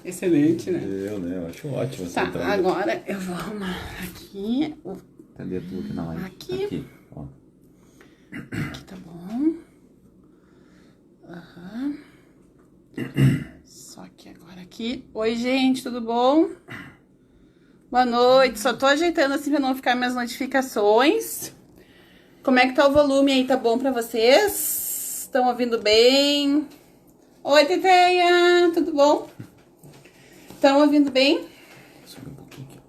Excelente, né? Eu acho ótimo essa Tá, entrada. agora eu vou arrumar aqui. Cadê tu aqui na live? Aqui. Ó. Aqui tá bom. Aham. Só que agora aqui. Oi, gente, tudo bom? Boa noite. Só tô ajeitando assim pra não ficar minhas notificações. Como é que tá o volume aí? Tá bom pra vocês? Estão ouvindo bem? Oi, Teteia, tudo bom? Estão ouvindo bem? Sobe um pouquinho aqui.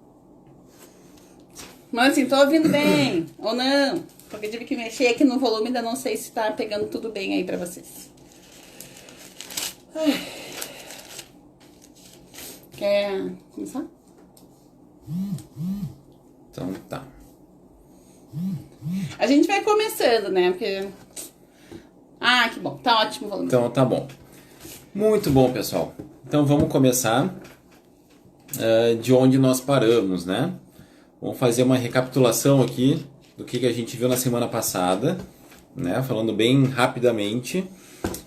Mas assim, tô ouvindo bem ou não? Porque eu tive que mexer aqui no volume, ainda não sei se tá pegando tudo bem aí pra vocês. Ai. Quer começar? Então tá. A gente vai começando, né? Porque... Ah, que bom. Tá ótimo o volume. Então tá bom. Muito bom, pessoal. Então vamos começar de onde nós paramos, né? Vamos fazer uma recapitulação aqui do que a gente viu na semana passada, né? Falando bem rapidamente.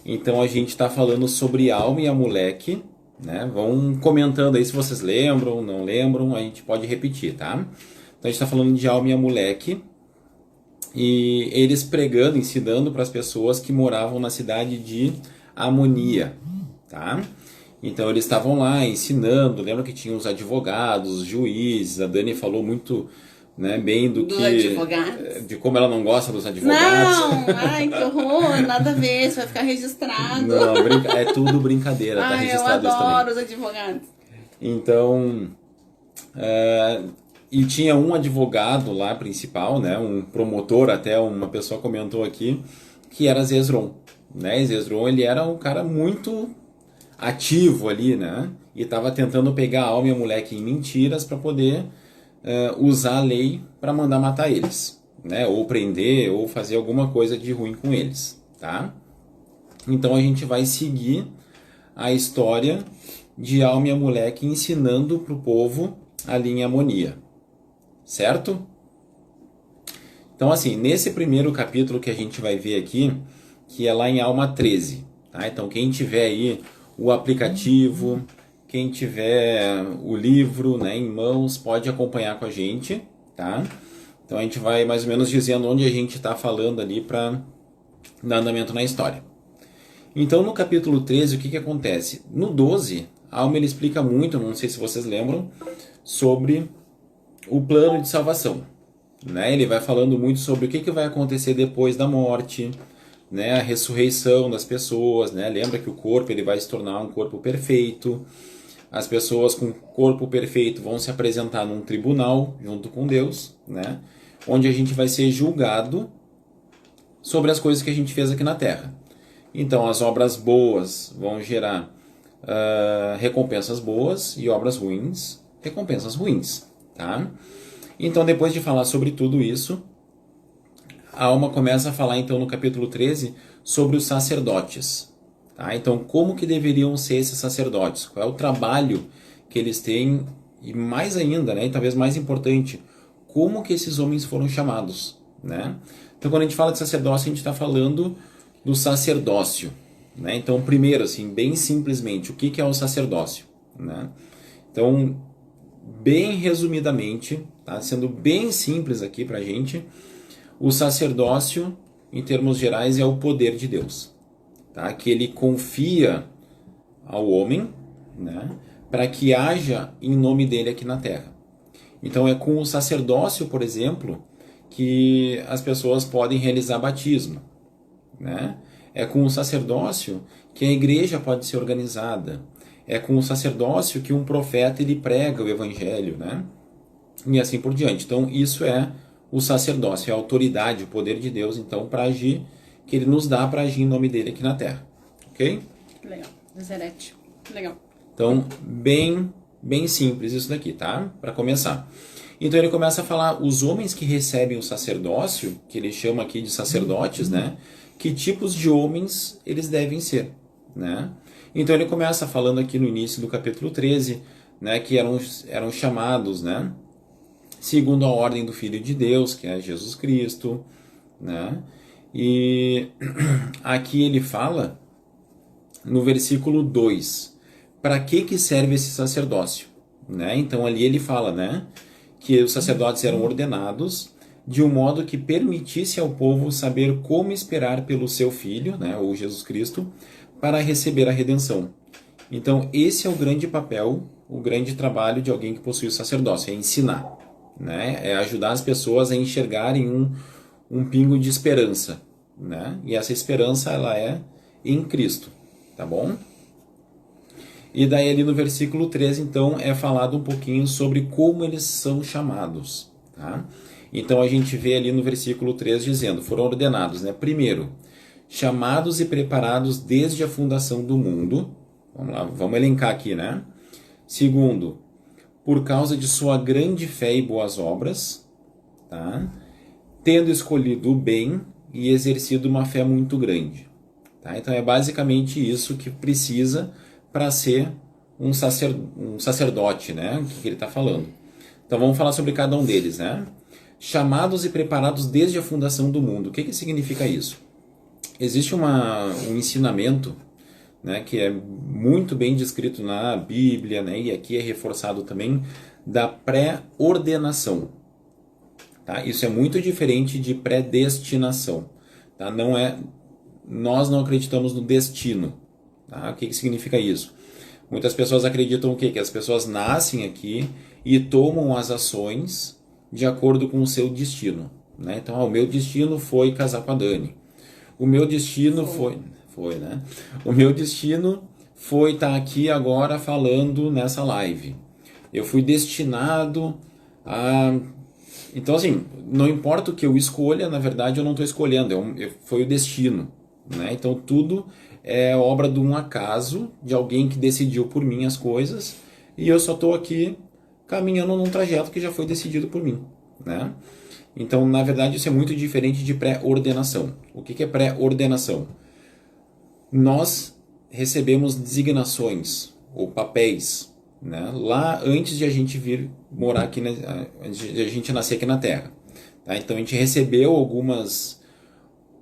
Então a gente está falando sobre Alma e Amaleque, né? Vão comentando aí se vocês lembram, não lembram, a gente pode repetir, tá? Então a gente está falando de Alma e Amaleque e eles pregando, ensinando para as pessoas que moravam na cidade de Amonia, tá? Então eles estavam lá ensinando, lembra que tinha os advogados, os juízes, a Dani falou muito, né, bem Dos advogados? de como ela não gosta dos advogados. Não! Ai, que horror! Nada a ver, isso vai ficar registrado. Não, é tudo brincadeira, tá Ai, eu registrado isso também. adoro os advogados. Então, e tinha um advogado lá principal, né, um promotor, até uma pessoa comentou aqui, que era Zezron, né? Zezron, ele era um cara muito ativo ali, né? E estava tentando pegar a Alma e a Amaleque em mentiras para poder usar a lei para mandar matar eles, né? Ou prender, ou fazer alguma coisa de ruim com eles, tá? Então a gente vai seguir a história de Alma e Amaleque ensinando para o povo ali em Amonia, certo? Então assim, nesse primeiro capítulo que a gente vai ver aqui, que é lá em Alma 13, tá? Então quem tiver aí o aplicativo, quem tiver o livro, né, em mãos, pode acompanhar com a gente, tá? Então a gente vai mais ou menos dizendo onde a gente está falando ali para dar andamento na história. Então no capítulo 13 o que acontece? No 12, a Alma ele explica muito, não sei se vocês lembram, sobre o plano de salvação, né? Ele vai falando muito sobre o que vai acontecer depois da morte, né, a ressurreição das pessoas, né? Lembra que o corpo ele vai se tornar um corpo perfeito. As pessoas com corpo perfeito vão se apresentar num tribunal junto com Deus, né? Onde a gente vai ser julgado sobre as coisas que a gente fez aqui na Terra. Então as obras boas vão gerar recompensas boas e obras ruins, recompensas ruins, tá? Então depois de falar sobre tudo isso, a Alma começa a falar então no capítulo 13 sobre os sacerdotes. Tá? Então como que deveriam ser esses sacerdotes? Qual é o trabalho que eles têm? E mais ainda, né, e talvez mais importante, como que esses homens foram chamados? Né? Então quando a gente fala de sacerdócio, a gente está falando do sacerdócio. Né? Então primeiro, assim, bem simplesmente, o que é o sacerdócio? Né? Então, bem resumidamente, tá? Sendo bem simples aqui pra gente, o sacerdócio, em termos gerais, é o poder de Deus, tá? Que ele confia ao homem, né? Para que haja em nome dele aqui na terra. Então é com o sacerdócio, por exemplo, que as pessoas podem realizar batismo, né? É com o sacerdócio que a igreja pode ser organizada. É com o sacerdócio que um profeta ele prega o evangelho, né? E assim por diante. Então isso é o sacerdócio, é a autoridade, o poder de Deus, então, para agir, que ele nos dá para agir em nome dele aqui na terra. Ok? Legal. Zerete. Legal. Então, bem simples isso daqui, tá? Para começar. Então ele começa a falar, os homens que recebem o sacerdócio, que ele chama aqui de sacerdotes, né? Que tipos de homens eles devem ser, né? Então ele começa falando aqui no início do capítulo 13, né? Que eram chamados, né? Segundo a ordem do Filho de Deus, que é Jesus Cristo, né? E aqui ele fala, no versículo 2, para que serve esse sacerdócio, né? Então ali ele fala, né, que os sacerdotes eram ordenados de um modo que permitisse ao povo saber como esperar pelo seu Filho, né, ou Jesus Cristo, para receber a redenção. Então esse é o grande papel, o grande trabalho de alguém que possui o sacerdócio, é ensinar, né, é ajudar as pessoas a enxergarem um pingo de esperança, né, e essa esperança ela é em Cristo, tá bom? E daí ali no versículo 13, então, é falado um pouquinho sobre como eles são chamados, tá? Então a gente vê ali no versículo 3 dizendo, foram ordenados, né? Primeiro, chamados e preparados desde a fundação do mundo. Vamos lá, vamos elencar aqui, né? Segundo, por causa de sua grande fé e boas obras, tá? Tendo escolhido o bem e exercido uma fé muito grande, tá? Então é basicamente isso que precisa para ser um sacerdote, né? O que ele está falando. Então vamos falar sobre cada um deles, né? Chamados e preparados desde a fundação do mundo. O que significa isso? Existe um ensinamento, né, que é muito bem descrito na Bíblia, né, e aqui é reforçado também, da pré-ordenação. Tá? Isso é muito diferente de predestinação. Tá? Nós não acreditamos no destino. Tá? O que significa isso? Muitas pessoas acreditam o quê? Que as pessoas nascem aqui e tomam as ações de acordo com o seu destino. Né? Então, o meu destino foi casar com a Dani. O meu destino foi, né? O meu destino foi estar aqui agora falando nessa live. Eu fui destinado a... Então, assim, não importa o que eu escolha, na verdade eu não estou escolhendo, foi o destino. Né? Então, tudo é obra de um acaso, de alguém que decidiu por mim as coisas, e eu só estou aqui caminhando num trajeto que já foi decidido por mim. Né? Então, na verdade, isso é muito diferente de pré-ordenação. O que é pré-ordenação? Nós recebemos designações ou papéis, né, lá antes de a gente vir morar aqui, antes de a gente nascer aqui na Terra. Tá? Então, a gente recebeu algumas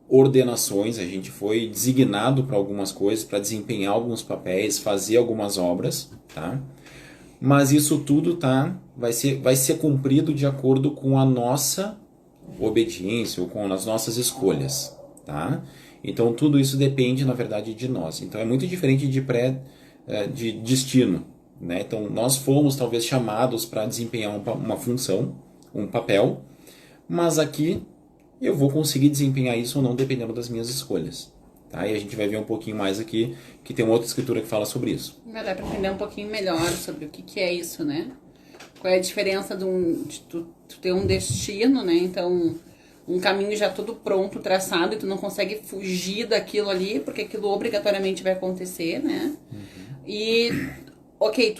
ordenações, a gente foi designado para algumas coisas, para desempenhar alguns papéis, fazer algumas obras, tá? Mas isso tudo vai ser cumprido de acordo com a nossa obediência ou com as nossas escolhas, tá? Então tudo isso depende, na verdade, de nós. Então é muito diferente de destino, né? Então nós fomos talvez chamados para desempenhar uma função, um papel, mas aqui eu vou conseguir desempenhar isso ou não dependendo das minhas escolhas. Tá? E a gente vai ver um pouquinho mais aqui, que tem uma outra escritura que fala sobre isso. Vai dar para entender um pouquinho melhor sobre o que é isso, né? Qual é a diferença de tu ter um destino, né? Então, um caminho já todo pronto, traçado, e tu não consegue fugir daquilo ali, porque aquilo obrigatoriamente vai acontecer, né? Uhum. E, ok,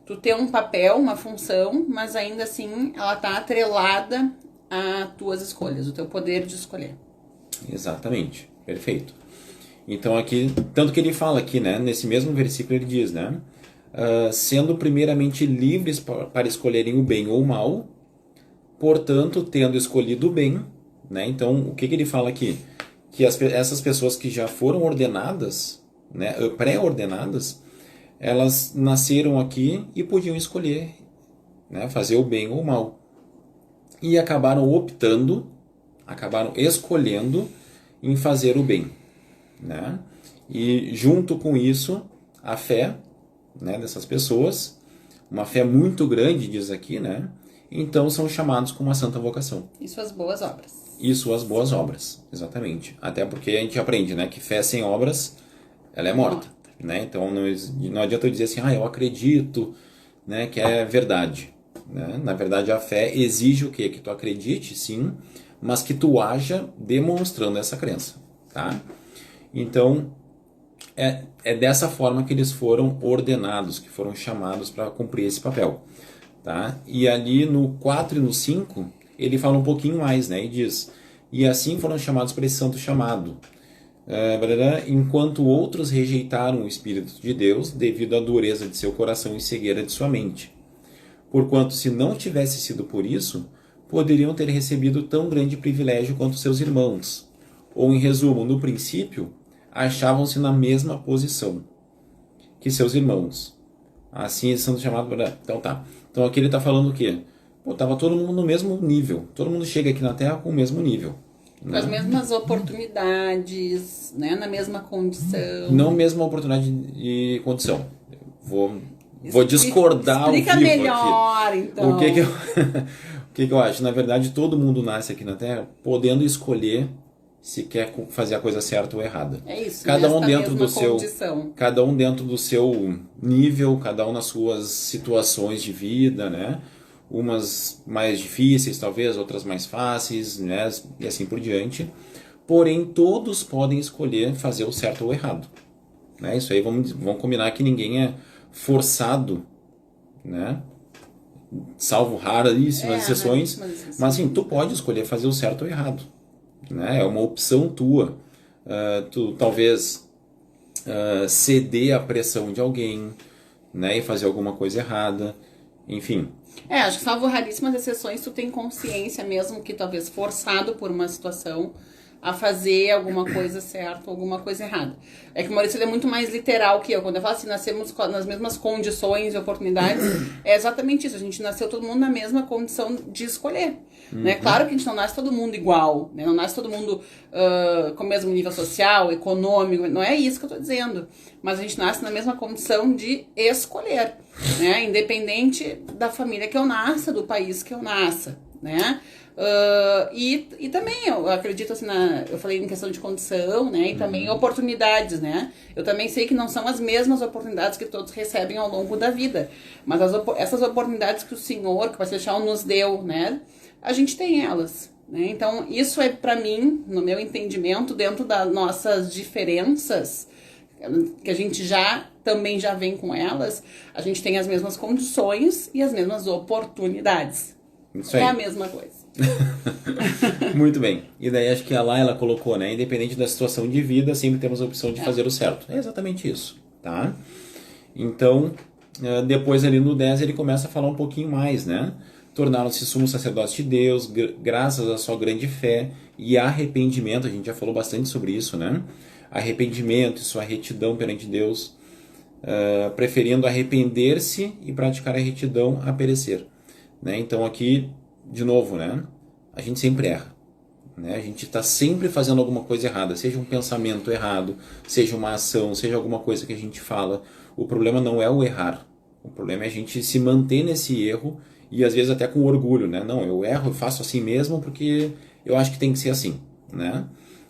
tu ter um papel, uma função, mas ainda assim ela tá atrelada às tuas escolhas, o teu poder de escolher. Exatamente, perfeito. Então aqui, tanto que ele fala aqui, né, nesse mesmo versículo ele diz, né, sendo primeiramente livres para escolherem o bem ou o mal, portanto, tendo escolhido o bem, né, então o que ele fala aqui? Que essas pessoas que já foram ordenadas, né, pré-ordenadas, elas nasceram aqui e podiam escolher, né, fazer o bem ou o mal. E acabaram escolhendo em fazer o bem. Né? E junto com isso, a fé, né, dessas pessoas, uma fé muito grande, diz aqui, né? Então são chamados com uma santa vocação. E suas boas obras. E suas boas obras, exatamente. Até porque a gente aprende, né, que fé sem obras, ela é morta. Né? Então não adianta eu dizer assim, eu acredito, né, que é verdade. Né? Na verdade, a fé exige o quê? Que tu acredite, sim, mas que tu haja demonstrando essa crença. Tá? Então, é dessa forma que eles foram ordenados, que foram chamados para cumprir esse papel. Tá? E ali no 4 e no 5, ele fala um pouquinho mais, né? E diz, e assim foram chamados para esse santo chamado, enquanto outros rejeitaram o Espírito de Deus devido à dureza de seu coração e cegueira de sua mente. Porquanto, se não tivesse sido por isso, poderiam ter recebido tão grande privilégio quanto seus irmãos. Ou, em resumo, no princípio, achavam-se na mesma posição. O que seus irmãos. Assim eles são chamados para... Então tá. Então aqui ele está falando o quê? Pô, tava todo mundo no mesmo nível. Todo mundo chega aqui na Terra com o mesmo nível. Com as mesmas oportunidades, né? Na mesma condição. Não mesma oportunidade de condição. Vou discordar Explica ao vivo melhor, aqui. então. O que eu acho? Na verdade, todo mundo nasce aqui na Terra podendo escolher se quer fazer a coisa certa ou errada. É isso. Cada um dentro do condição. cada um dentro do seu nível, cada um nas suas situações de vida, né? Umas mais difíceis, talvez, outras mais fáceis, né? E assim por diante. Porém, todos podem escolher fazer o certo ou o errado. Né? Isso aí, vamos combinar que ninguém é forçado, né? Salvo raríssimas exceções, mas assim, tu pode escolher fazer o certo ou o errado, né? É uma opção tua. Tu talvez ceder à pressão de alguém, né? E fazer alguma coisa errada, enfim. Acho que salvo raríssimas exceções, tu tem consciência mesmo que talvez forçado por uma situação a fazer alguma coisa certa ou alguma coisa errada. É que o Maurício é muito mais literal que eu. Quando eu falo assim, nascemos nas mesmas condições e oportunidades, é exatamente isso. A gente nasceu todo mundo na mesma condição de escolher. Né? Claro que a gente não nasce todo mundo igual, né? Não nasce todo mundo com o mesmo nível social, econômico, não é isso que eu tô dizendo. Mas a gente nasce na mesma condição de escolher, né? Independente da família que eu nasça, do país que eu nasça, né? E também eu acredito assim eu falei em questão de condição, né? E também oportunidades, né? Eu também sei que não são as mesmas oportunidades que todos recebem ao longo da vida, mas essas oportunidades que o Senhor, que o Pastor Shaw nos deu, né? A gente tem elas, né? Então isso é para mim, no meu entendimento, dentro das nossas diferenças, que a gente também já vem com elas, a gente tem as mesmas condições e as mesmas oportunidades. Isso aí. É a mesma coisa. Muito bem. E daí acho que ela colocou, né? Independente da situação de vida, sempre temos a opção de fazer o certo. É exatamente isso, tá? Então, depois ali no 10 ele começa a falar um pouquinho mais, né? Tornaram-se sumos sacerdotes de Deus, graças à sua grande fé e arrependimento. A gente já falou bastante sobre isso, né? Arrependimento e sua retidão perante Deus, preferindo arrepender-se e praticar a retidão a perecer. Né? Então aqui, de novo, né? A gente sempre erra. Né? A gente está sempre fazendo alguma coisa errada, seja um pensamento errado, seja uma ação, seja alguma coisa que a gente fala. O problema não é o errar, o problema é a gente se manter nesse erro e às vezes até com orgulho, né? Não, eu erro, eu faço assim mesmo porque eu acho que tem que ser assim, né?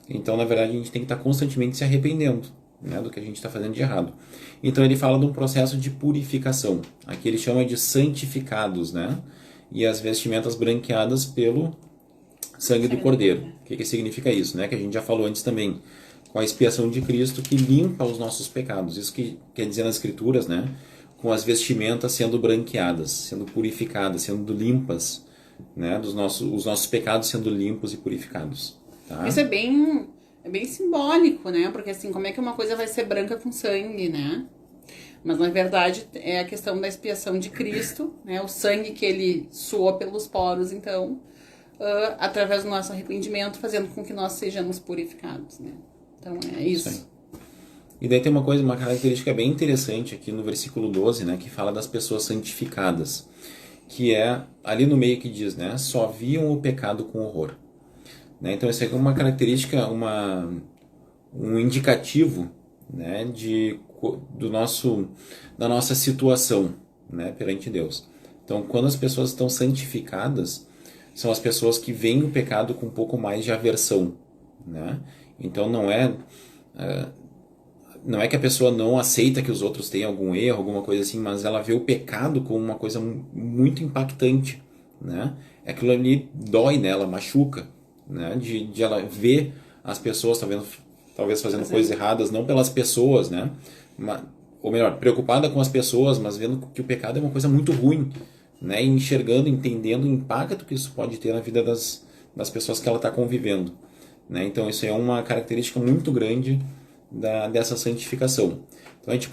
Então, na verdade, a gente tem que estar constantemente se arrependendo, né, do que a gente está fazendo de errado. Então ele fala de um processo de purificação. Aqui ele chama de santificados, né? E as vestimentas branqueadas pelo sangue do Cordeiro. O que significa isso, né? Que a gente já falou antes também, com a expiação de Cristo que limpa os nossos pecados. Isso que quer dizer nas Escrituras, né? Com as vestimentas sendo branqueadas, sendo purificadas, sendo limpas, né? Os nossos pecados sendo limpos e purificados. Tá? Isso é bem simbólico, né? Porque assim, como é que uma coisa vai ser branca com sangue, né? Mas na verdade é a questão da expiação de Cristo, né? O sangue que ele suou pelos poros, então, através do nosso arrependimento, fazendo com que nós sejamos purificados, né? Então é isso. E daí tem uma característica bem interessante aqui no versículo 12, né? Que fala das pessoas santificadas, que é ali no meio que diz, né? Só viam o pecado com horror. Né? Então isso aqui é uma característica, um indicativo, né? Da nossa situação, né? Perante Deus. Então quando as pessoas estão santificadas, são as pessoas que veem o pecado com um pouco mais de aversão. Né? Então não é que a pessoa não aceita que os outros tenham algum erro, alguma coisa assim, mas ela vê o pecado como uma coisa muito impactante, né? Aquilo ali dói nela, machuca, né? De ela ver as pessoas talvez fazendo coisas erradas, não pelas pessoas, né? Ou melhor, preocupada com as pessoas, mas vendo que o pecado é uma coisa muito ruim, né? E enxergando, entendendo o impacto que isso pode ter na vida das pessoas que ela está convivendo, né? Então isso é uma característica muito grande dessa santificação. Então a gente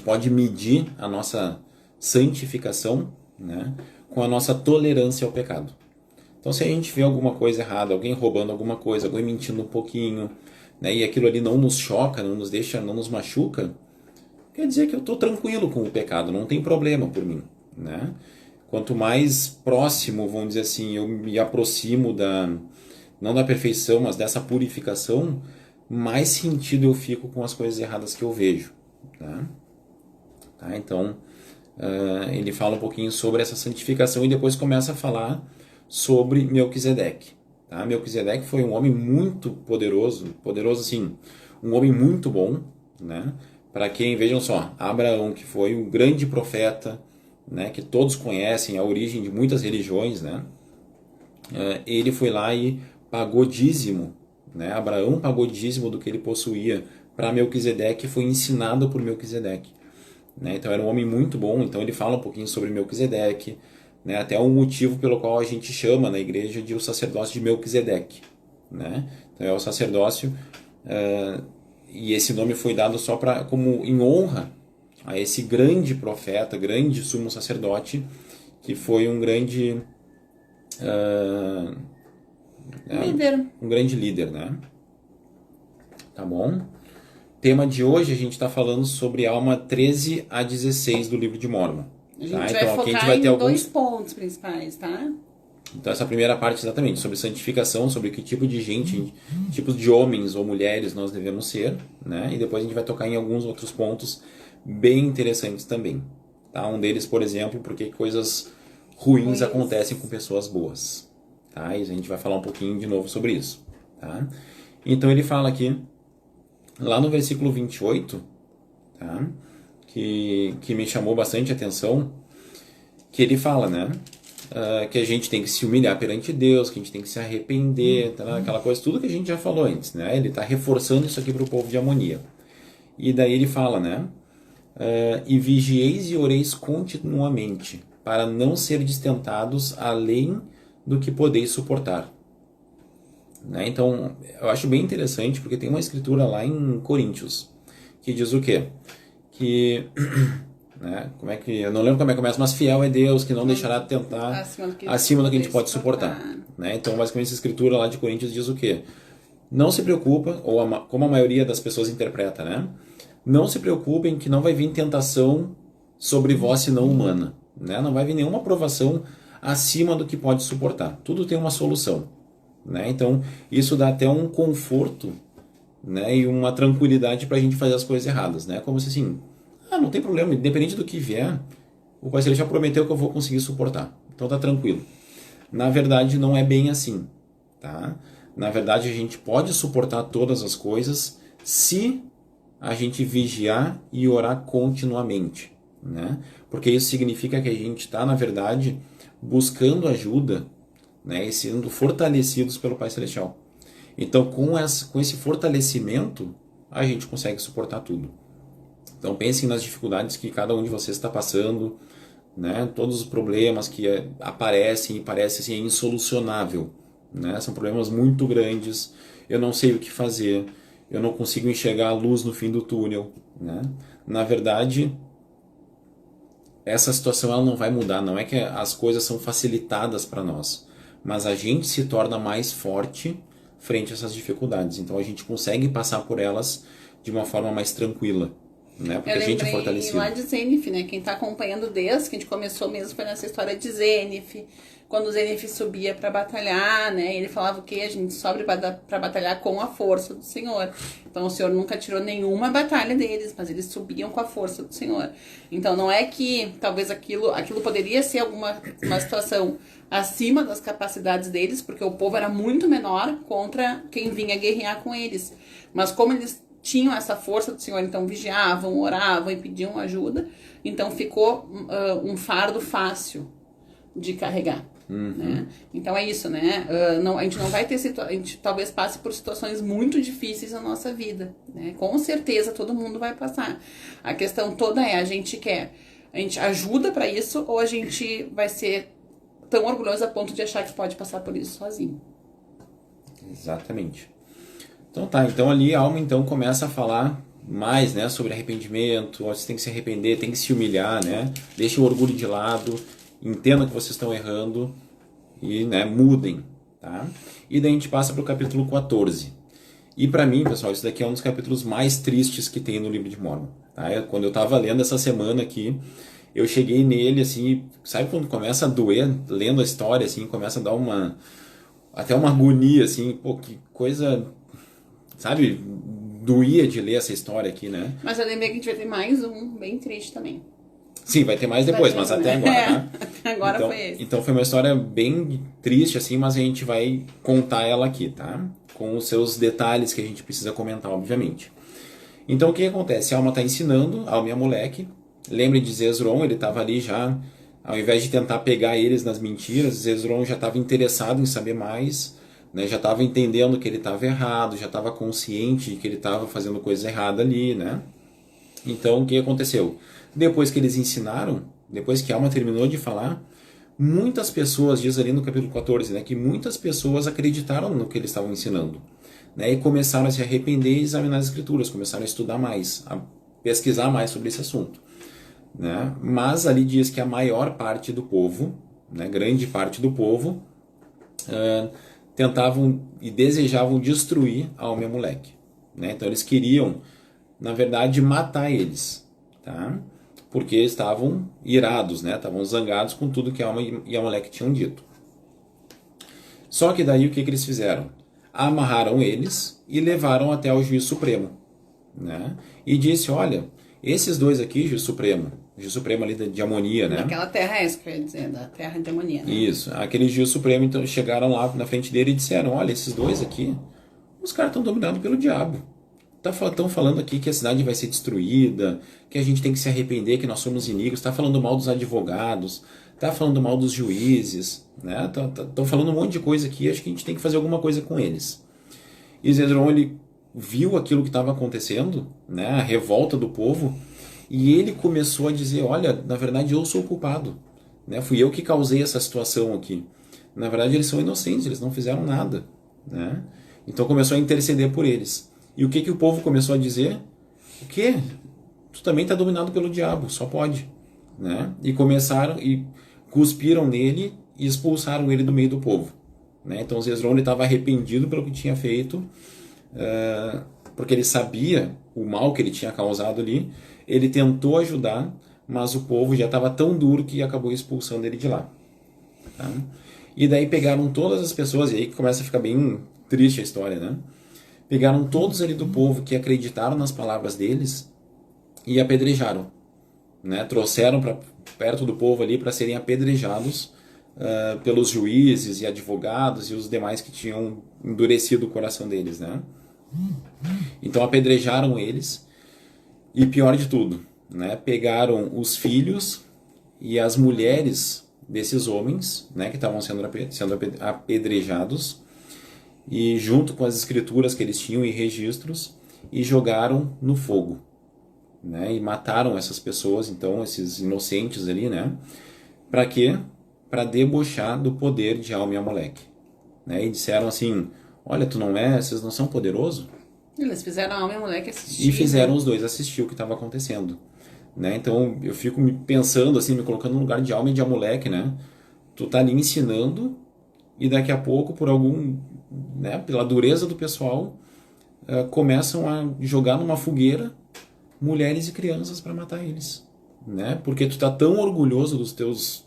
pode medir a nossa santificação, né, com a nossa tolerância ao pecado. Então se a gente vê alguma coisa errada, alguém roubando alguma coisa, alguém mentindo um pouquinho, né, e aquilo ali não nos choca, não nos deixa, não nos machuca, quer dizer que eu estou tranquilo com o pecado, não tem problema por mim, né? Quanto mais próximo, vamos dizer assim, eu me aproximo não da perfeição, mas dessa purificação, mais sentido eu fico com as coisas erradas que eu vejo, né? Tá? Então, ele fala um pouquinho sobre essa santificação e depois começa a falar sobre Melquisedeque. Tá? Melquisedeque foi um homem muito poderoso assim, um homem muito bom, né? Para quem, vejam só, Abraão, que foi um grande profeta, né, que todos conhecem, a origem de muitas religiões, né? Ele foi lá e pagou dízimo, né? Abraão pagou dízimo do que ele possuía para Melquisedeque e foi ensinado por Melquisedeque, né? Então era um homem muito bom. Então ele fala um pouquinho sobre Melquisedeque, né? Até um motivo pelo qual a gente chama na igreja de o sacerdócio de Melquisedeque, né? Então é o sacerdócio, e esse nome foi dado só como em honra a esse grande profeta, grande sumo sacerdote, que foi um grande líder. Um grande líder, né? Tá bom? Tema de hoje a gente está falando sobre Alma 13 a 16 do livro de Mórmon. A gente tá? vai Então, focar aqui a gente vai ter em dois pontos principais, tá? Então essa primeira parte exatamente sobre santificação, sobre que tipo de gente, tipos de homens ou mulheres nós devemos ser, né? E depois a gente vai tocar em alguns outros pontos bem interessantes também, tá? Um deles, por exemplo, porque coisas ruins acontecem com pessoas boas, tá? E a gente vai falar um pouquinho de novo sobre isso, tá? Então ele fala aqui, lá no versículo 28, tá? Que me chamou bastante atenção, que ele fala, né? Que a gente tem que se humilhar perante Deus, que a gente tem que se arrepender, tá? Aquela coisa, tudo que a gente já falou antes, né? Ele está reforçando isso aqui para o povo de Amonia. E daí ele fala, né? E vigieis e oreis continuamente, para não serdes tentados além do que podeis suportar. Né? Então, eu acho bem interessante, porque tem uma escritura lá em Coríntios, que diz o quê? Que, né, eu não lembro como é que começa, mas fiel é Deus, que não deixará de tentar acima do que a gente pode suportar. Né? Então, basicamente, essa escritura lá de Coríntios diz o quê? Não se preocupa, ou como a maioria das pessoas interpreta, né? Não se preocupem que não vai vir tentação sobre vós senão humana. Né? Não vai vir nenhuma provação acima do que pode suportar. Tudo tem uma solução. Né? Então, isso dá até um conforto, né? E uma tranquilidade para a gente fazer as coisas erradas. Né? Como se assim, não tem problema, independente do que vier, o Pai Celestial prometeu que eu vou conseguir suportar. Então tá tranquilo. Na verdade, não é bem assim. Tá? Na verdade, a gente pode suportar todas as coisas se a gente vigiar e orar continuamente, né? Porque isso significa que a gente está, na verdade, buscando ajuda, né? E sendo fortalecidos pelo Pai Celestial. Então, com esse fortalecimento, a gente consegue suportar tudo. Então, pensem nas dificuldades que cada um de vocês está passando, né? Todos os problemas que aparecem e parecem assim, insolucionável, né? São problemas muito grandes, eu não sei o que fazer, eu não consigo enxergar a luz no fim do túnel, né? Na verdade, essa situação ela não vai mudar, não é que as coisas são facilitadas para nós, mas a gente se torna mais forte frente a essas dificuldades. Então a gente consegue passar por elas de uma forma mais tranquila, né? Porque a gente é fortalecido. Lá de Zenith, né? Quem está acompanhando desde que a gente começou mesmo foi nessa história de Zenith. Quando o Zenith subia para batalhar, né? Ele falava o quê? A gente sobe para batalhar com a força do Senhor. Então o Senhor nunca tirou nenhuma batalha deles, mas eles subiam com a força do Senhor. Então não é que talvez aquilo poderia ser uma situação acima das capacidades deles, porque o povo era muito menor contra quem vinha guerrear com eles. Mas como eles tinham essa força do Senhor, então vigiavam, oravam e pediam ajuda, então ficou um fardo fácil de carregar. Né? Então é isso, né? A gente não vai ter a gente talvez passe por situações muito difíceis na nossa vida, né? Com certeza todo mundo vai passar. A questão toda é, a gente ajuda para isso ou a gente vai ser tão orgulhoso a ponto de achar que pode passar por isso sozinho. Exatamente. Então tá, então ali a alma então começa a falar mais, né, sobre arrependimento, você tem que se arrepender, tem que se humilhar, né? Deixa o orgulho de lado, entenda que vocês estão errando e, né, mudem, tá? E daí a gente passa para o capítulo 14. E para mim, pessoal, isso daqui é um dos capítulos mais tristes que tem no livro de Mórmon. Tá? Quando eu estava lendo essa semana aqui, eu cheguei nele, assim, sabe quando começa a doer, lendo a história, assim, começa a dar até uma agonia, assim, pô, que coisa, sabe, doía de ler essa história aqui, né? Mas eu lembrei que a gente vai ter mais um bem triste também. Sim, vai ter mais depois, mas até agora, tá? Até agora então, foi esse. Então foi uma história bem triste, assim, mas a gente vai contar ela aqui, tá? Com os seus detalhes que a gente precisa comentar, obviamente. Então o que acontece? A Alma está ensinando ao minha moleque. Lembre de Zezron, ele estava ali já, ao invés de tentar pegar eles nas mentiras, Zezron já estava interessado em saber mais, né? Já estava entendendo que ele estava errado, já estava consciente de que ele estava fazendo coisa errada ali, né? Então o que aconteceu? Depois que eles ensinaram, depois que a Alma terminou de falar, muitas pessoas, diz ali no capítulo 14, né, que muitas pessoas acreditaram no que eles estavam ensinando, né, e começaram a se arrepender e examinar as escrituras, começaram a estudar mais, a pesquisar mais sobre esse assunto, né? Mas ali diz que a maior parte do povo, né, grande parte do povo, tentavam e desejavam destruir a Alma e a moleque, né? Então eles queriam, na verdade, matar eles, tá? Porque estavam irados, né? Estavam zangados com tudo que a Alma e a moleque tinham dito. Só que daí o que eles fizeram? Amarraram eles e levaram até o juiz supremo, né? E disse, olha, esses dois aqui, juiz supremo ali de Amonia, né? Daquela terra essa, quer dizer, da terra de Amonia, né? Isso, aquele juiz supremo, então chegaram lá na frente dele e disseram, olha, esses dois aqui, os caras estão dominados pelo diabo. Estão falando aqui que a cidade vai ser destruída, que a gente tem que se arrepender, que nós somos inimigos, está falando mal dos advogados, está falando mal dos juízes, né? Estão falando um monte de coisa aqui, acho que a gente tem que fazer alguma coisa com eles. E Zedron, ele viu aquilo que estava acontecendo, né? A revolta do povo, e ele começou a dizer, olha, na verdade eu sou o culpado, né? Fui eu que causei essa situação aqui. Na verdade eles são inocentes, eles não fizeram nada, né? Então começou a interceder por eles. E o que o povo começou a dizer? O quê? Tu também está dominado pelo diabo, só pode. Né? E começaram e cuspiram nele e expulsaram ele do meio do povo. Né? Então Zezron estava arrependido pelo que tinha feito, porque ele sabia o mal que ele tinha causado ali. Ele tentou ajudar, mas o povo já estava tão duro que acabou expulsando ele de lá. Tá? E daí pegaram todas as pessoas, e aí começa a ficar bem triste a história, né? Pegaram todos ali do povo que acreditaram nas palavras deles e apedrejaram, né? Trouxeram para perto do povo ali para serem apedrejados pelos juízes e advogados e os demais que tinham endurecido o coração deles, né? Então apedrejaram eles e, pior de tudo, né? Pegaram os filhos e as mulheres desses homens, né, que estavam sendo apedrejados, e junto com as escrituras que eles tinham e registros, e jogaram no fogo, né? E mataram essas pessoas, então, esses inocentes ali, né? Para quê? Para debochar do poder de Alma e Amoleque, né? E disseram assim, olha, vocês não são poderosos? Eles fizeram a Alma e a moleque assistir. E fizeram os dois assistir o que estava acontecendo, né? Então eu fico me pensando assim, me colocando no lugar de Alma e de Amoleque, né? Tu tá ali ensinando e daqui a pouco, por né, pela dureza do pessoal, começam a jogar numa fogueira mulheres e crianças para matar eles, né? Porque tu tá tão orgulhoso dos teus,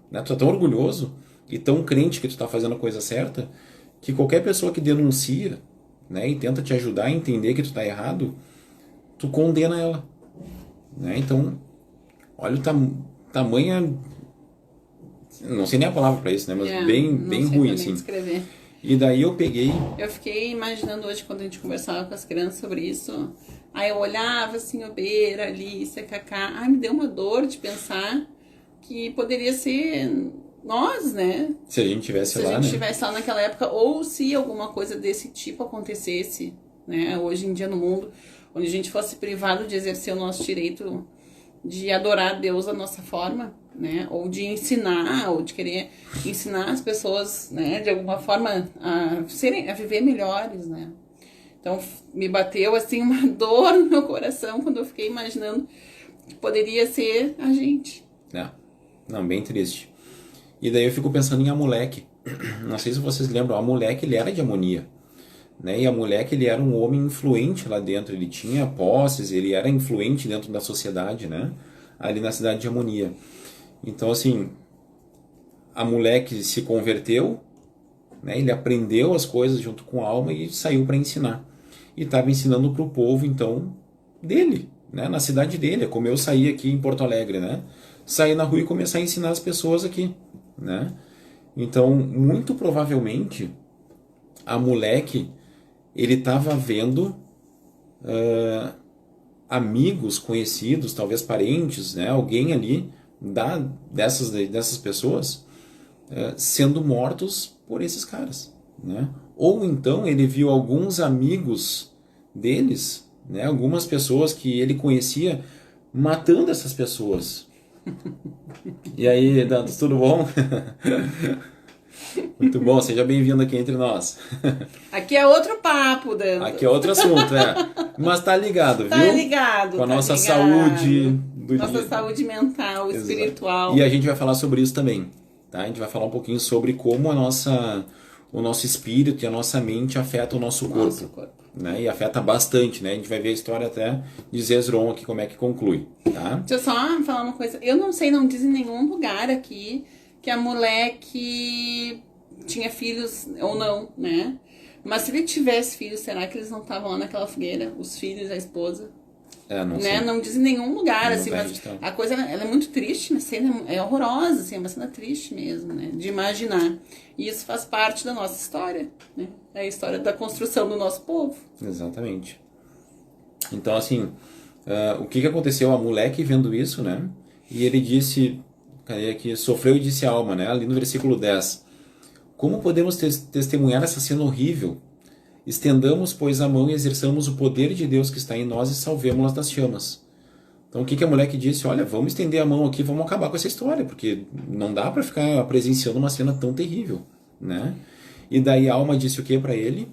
né? Tu tá tão orgulhoso e tão crente que tu tá fazendo a coisa certa, que qualquer pessoa que denuncia, né, e tenta te ajudar a entender que tu tá errado, tu condena ela, né? Então, olha o tamanha, não sei nem a palavra para isso, né, mas bem ruim assim. Descrever. E daí eu fiquei imaginando hoje, quando a gente conversava com as crianças sobre isso, aí eu olhava assim, o Beira, Alice, a Cacá, me deu uma dor de pensar que poderia ser nós, né? Se a gente tivesse lá, Se a gente estivesse lá naquela época, ou se alguma coisa desse tipo acontecesse, né, hoje em dia no mundo, onde a gente fosse privado de exercer o nosso direito de adorar a Deus da nossa forma, né, ou de ensinar, ou de querer ensinar as pessoas, né, de alguma forma a viver melhores, né. Então me bateu assim uma dor no meu coração quando eu fiquei imaginando que poderia ser a gente. Não, bem triste. E daí eu fico pensando em Amoleque. Não sei se vocês lembram, Amoleque, ele era de Amonia, né? E a Moleque, ele era um homem influente lá dentro, ele tinha posses, ele era influente dentro da sociedade, né? Ali na cidade de Amonia. Então, assim, a Moleque se converteu, né? Ele aprendeu as coisas junto com a Alma e saiu para ensinar. E estava ensinando para o povo, então, dele, né? Na cidade dele. É como eu saí aqui em Porto Alegre, né? Sair na rua e começar a ensinar as pessoas aqui, né? Então, muito provavelmente, a Moleque, ele estava vendo amigos, conhecidos, talvez parentes, né? Alguém ali dessas pessoas sendo mortos por esses caras, né? Ou então ele viu alguns amigos deles, né? Algumas pessoas que ele conhecia matando essas pessoas. E aí, Dantas, tudo bom? Muito bom, seja bem-vindo aqui entre nós. Aqui é outro papo, Dantas. Aqui é outro assunto, Mas tá ligado, viu? Tá ligado, com a tá nossa ligado. saúde Nossa saúde mental, Exato. espiritual. E a gente vai falar sobre isso também, tá? A gente vai falar um pouquinho sobre como o nosso espírito e a nossa mente afeta o nosso corpo. Né? E afeta bastante, né? A gente vai ver a história até de Zezron aqui, como é que conclui, tá? Deixa eu só falar uma coisa. Eu não sei, não diz em nenhum lugar aqui que a Moleque tinha filhos ou não, né? Mas se ele tivesse filhos, será que eles não estavam lá naquela fogueira? Os filhos, a esposa? Não sei. Não diz em nenhum lugar, assim, mas a coisa ela é muito triste, a cena é horrorosa, assim, é uma cena triste mesmo, né? De imaginar. E isso faz parte da nossa história, né? É a história da construção do nosso povo. Exatamente. Então, assim, o que aconteceu? A Moleque vendo isso, né? E ele disse, cadê aqui? Sofreu e disse a Alma, né? Ali no versículo 10. Como podemos testemunhar essa cena horrível? Estendamos, pois, a mão e exerçamos o poder de Deus que está em nós e salvemos-las das chamas. Então, o que a Moleque disse? Olha, vamos estender a mão aqui, vamos acabar com essa história, porque não dá para ficar presenciando uma cena tão terrível, né? E daí a Alma disse o que para ele?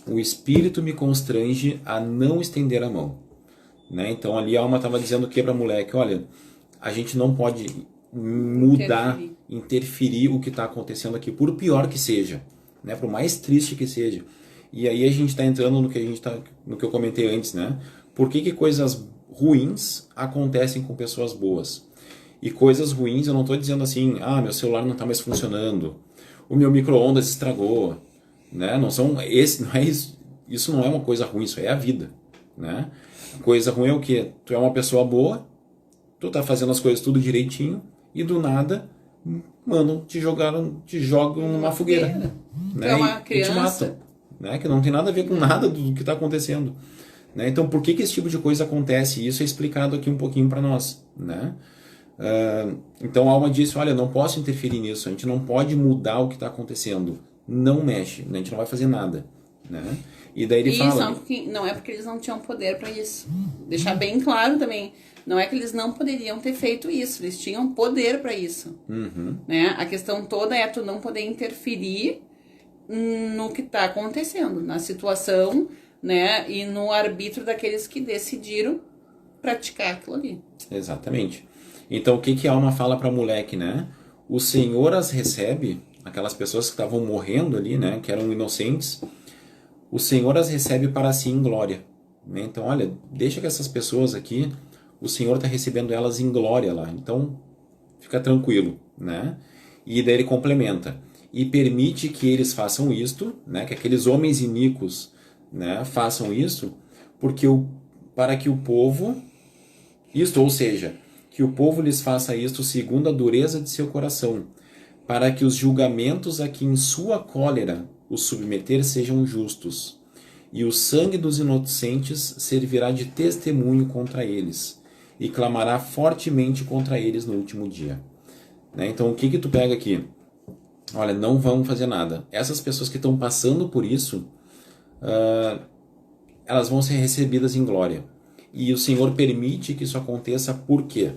O Espírito me constrange a não estender a mão, né? Então, ali a Alma estava dizendo o que para a Moleque? Olha, a gente não pode mudar, interferir o que está acontecendo aqui, por pior que seja, né? Por mais triste que seja. E aí a gente está entrando no que eu comentei antes, né? Por que coisas ruins acontecem com pessoas boas? E coisas ruins, eu não estou dizendo assim, meu celular não está mais funcionando, o meu micro-ondas estragou, né? Não é isso. Isso não é uma coisa ruim, isso é a vida, né? A coisa ruim é o quê? Tu é uma pessoa boa, tu tá fazendo as coisas tudo direitinho e do nada, mano, te jogam numa fogueira. Né? É uma criança. E te matam, né? Que não tem nada a ver com nada do que está acontecendo, né? Então, por que esse tipo de coisa acontece? Isso é explicado aqui um pouquinho para nós, né? Então, a Alma disse, olha, não posso interferir nisso, a gente não pode mudar o que está acontecendo, não mexe, a gente não vai fazer nada, né? E daí ele fala... Não é porque eles não tinham poder para isso. Deixar bem claro também, não é que eles não poderiam ter feito isso, eles tinham poder para isso. Né? A questão toda é tu não poder interferir no que está acontecendo, na situação, né? E no arbítrio daqueles que decidiram praticar aquilo ali. Exatamente. Então, o que a Alma fala para a Moleque, né? O Senhor as recebe, aquelas pessoas que estavam morrendo ali, né? Que eram inocentes, o Senhor as recebe para si em glória, né? Então, olha, deixa que essas pessoas aqui, o Senhor está recebendo elas em glória lá. Então, fica tranquilo, né? E daí ele complementa. E permite que eles façam isto, né? Que aqueles homens iníquos, né? Façam isso, para que o povo... Isto, ou seja, que o povo lhes faça isto segundo a dureza de seu coração, para que os julgamentos a que em sua cólera os submeter sejam justos, e o sangue dos inocentes servirá de testemunho contra eles, e clamará fortemente contra eles no último dia. Né? Então, o que tu pega aqui? Olha, não vão fazer nada. Essas pessoas que estão passando por isso, elas vão ser recebidas em glória. E o Senhor permite que isso aconteça por quê?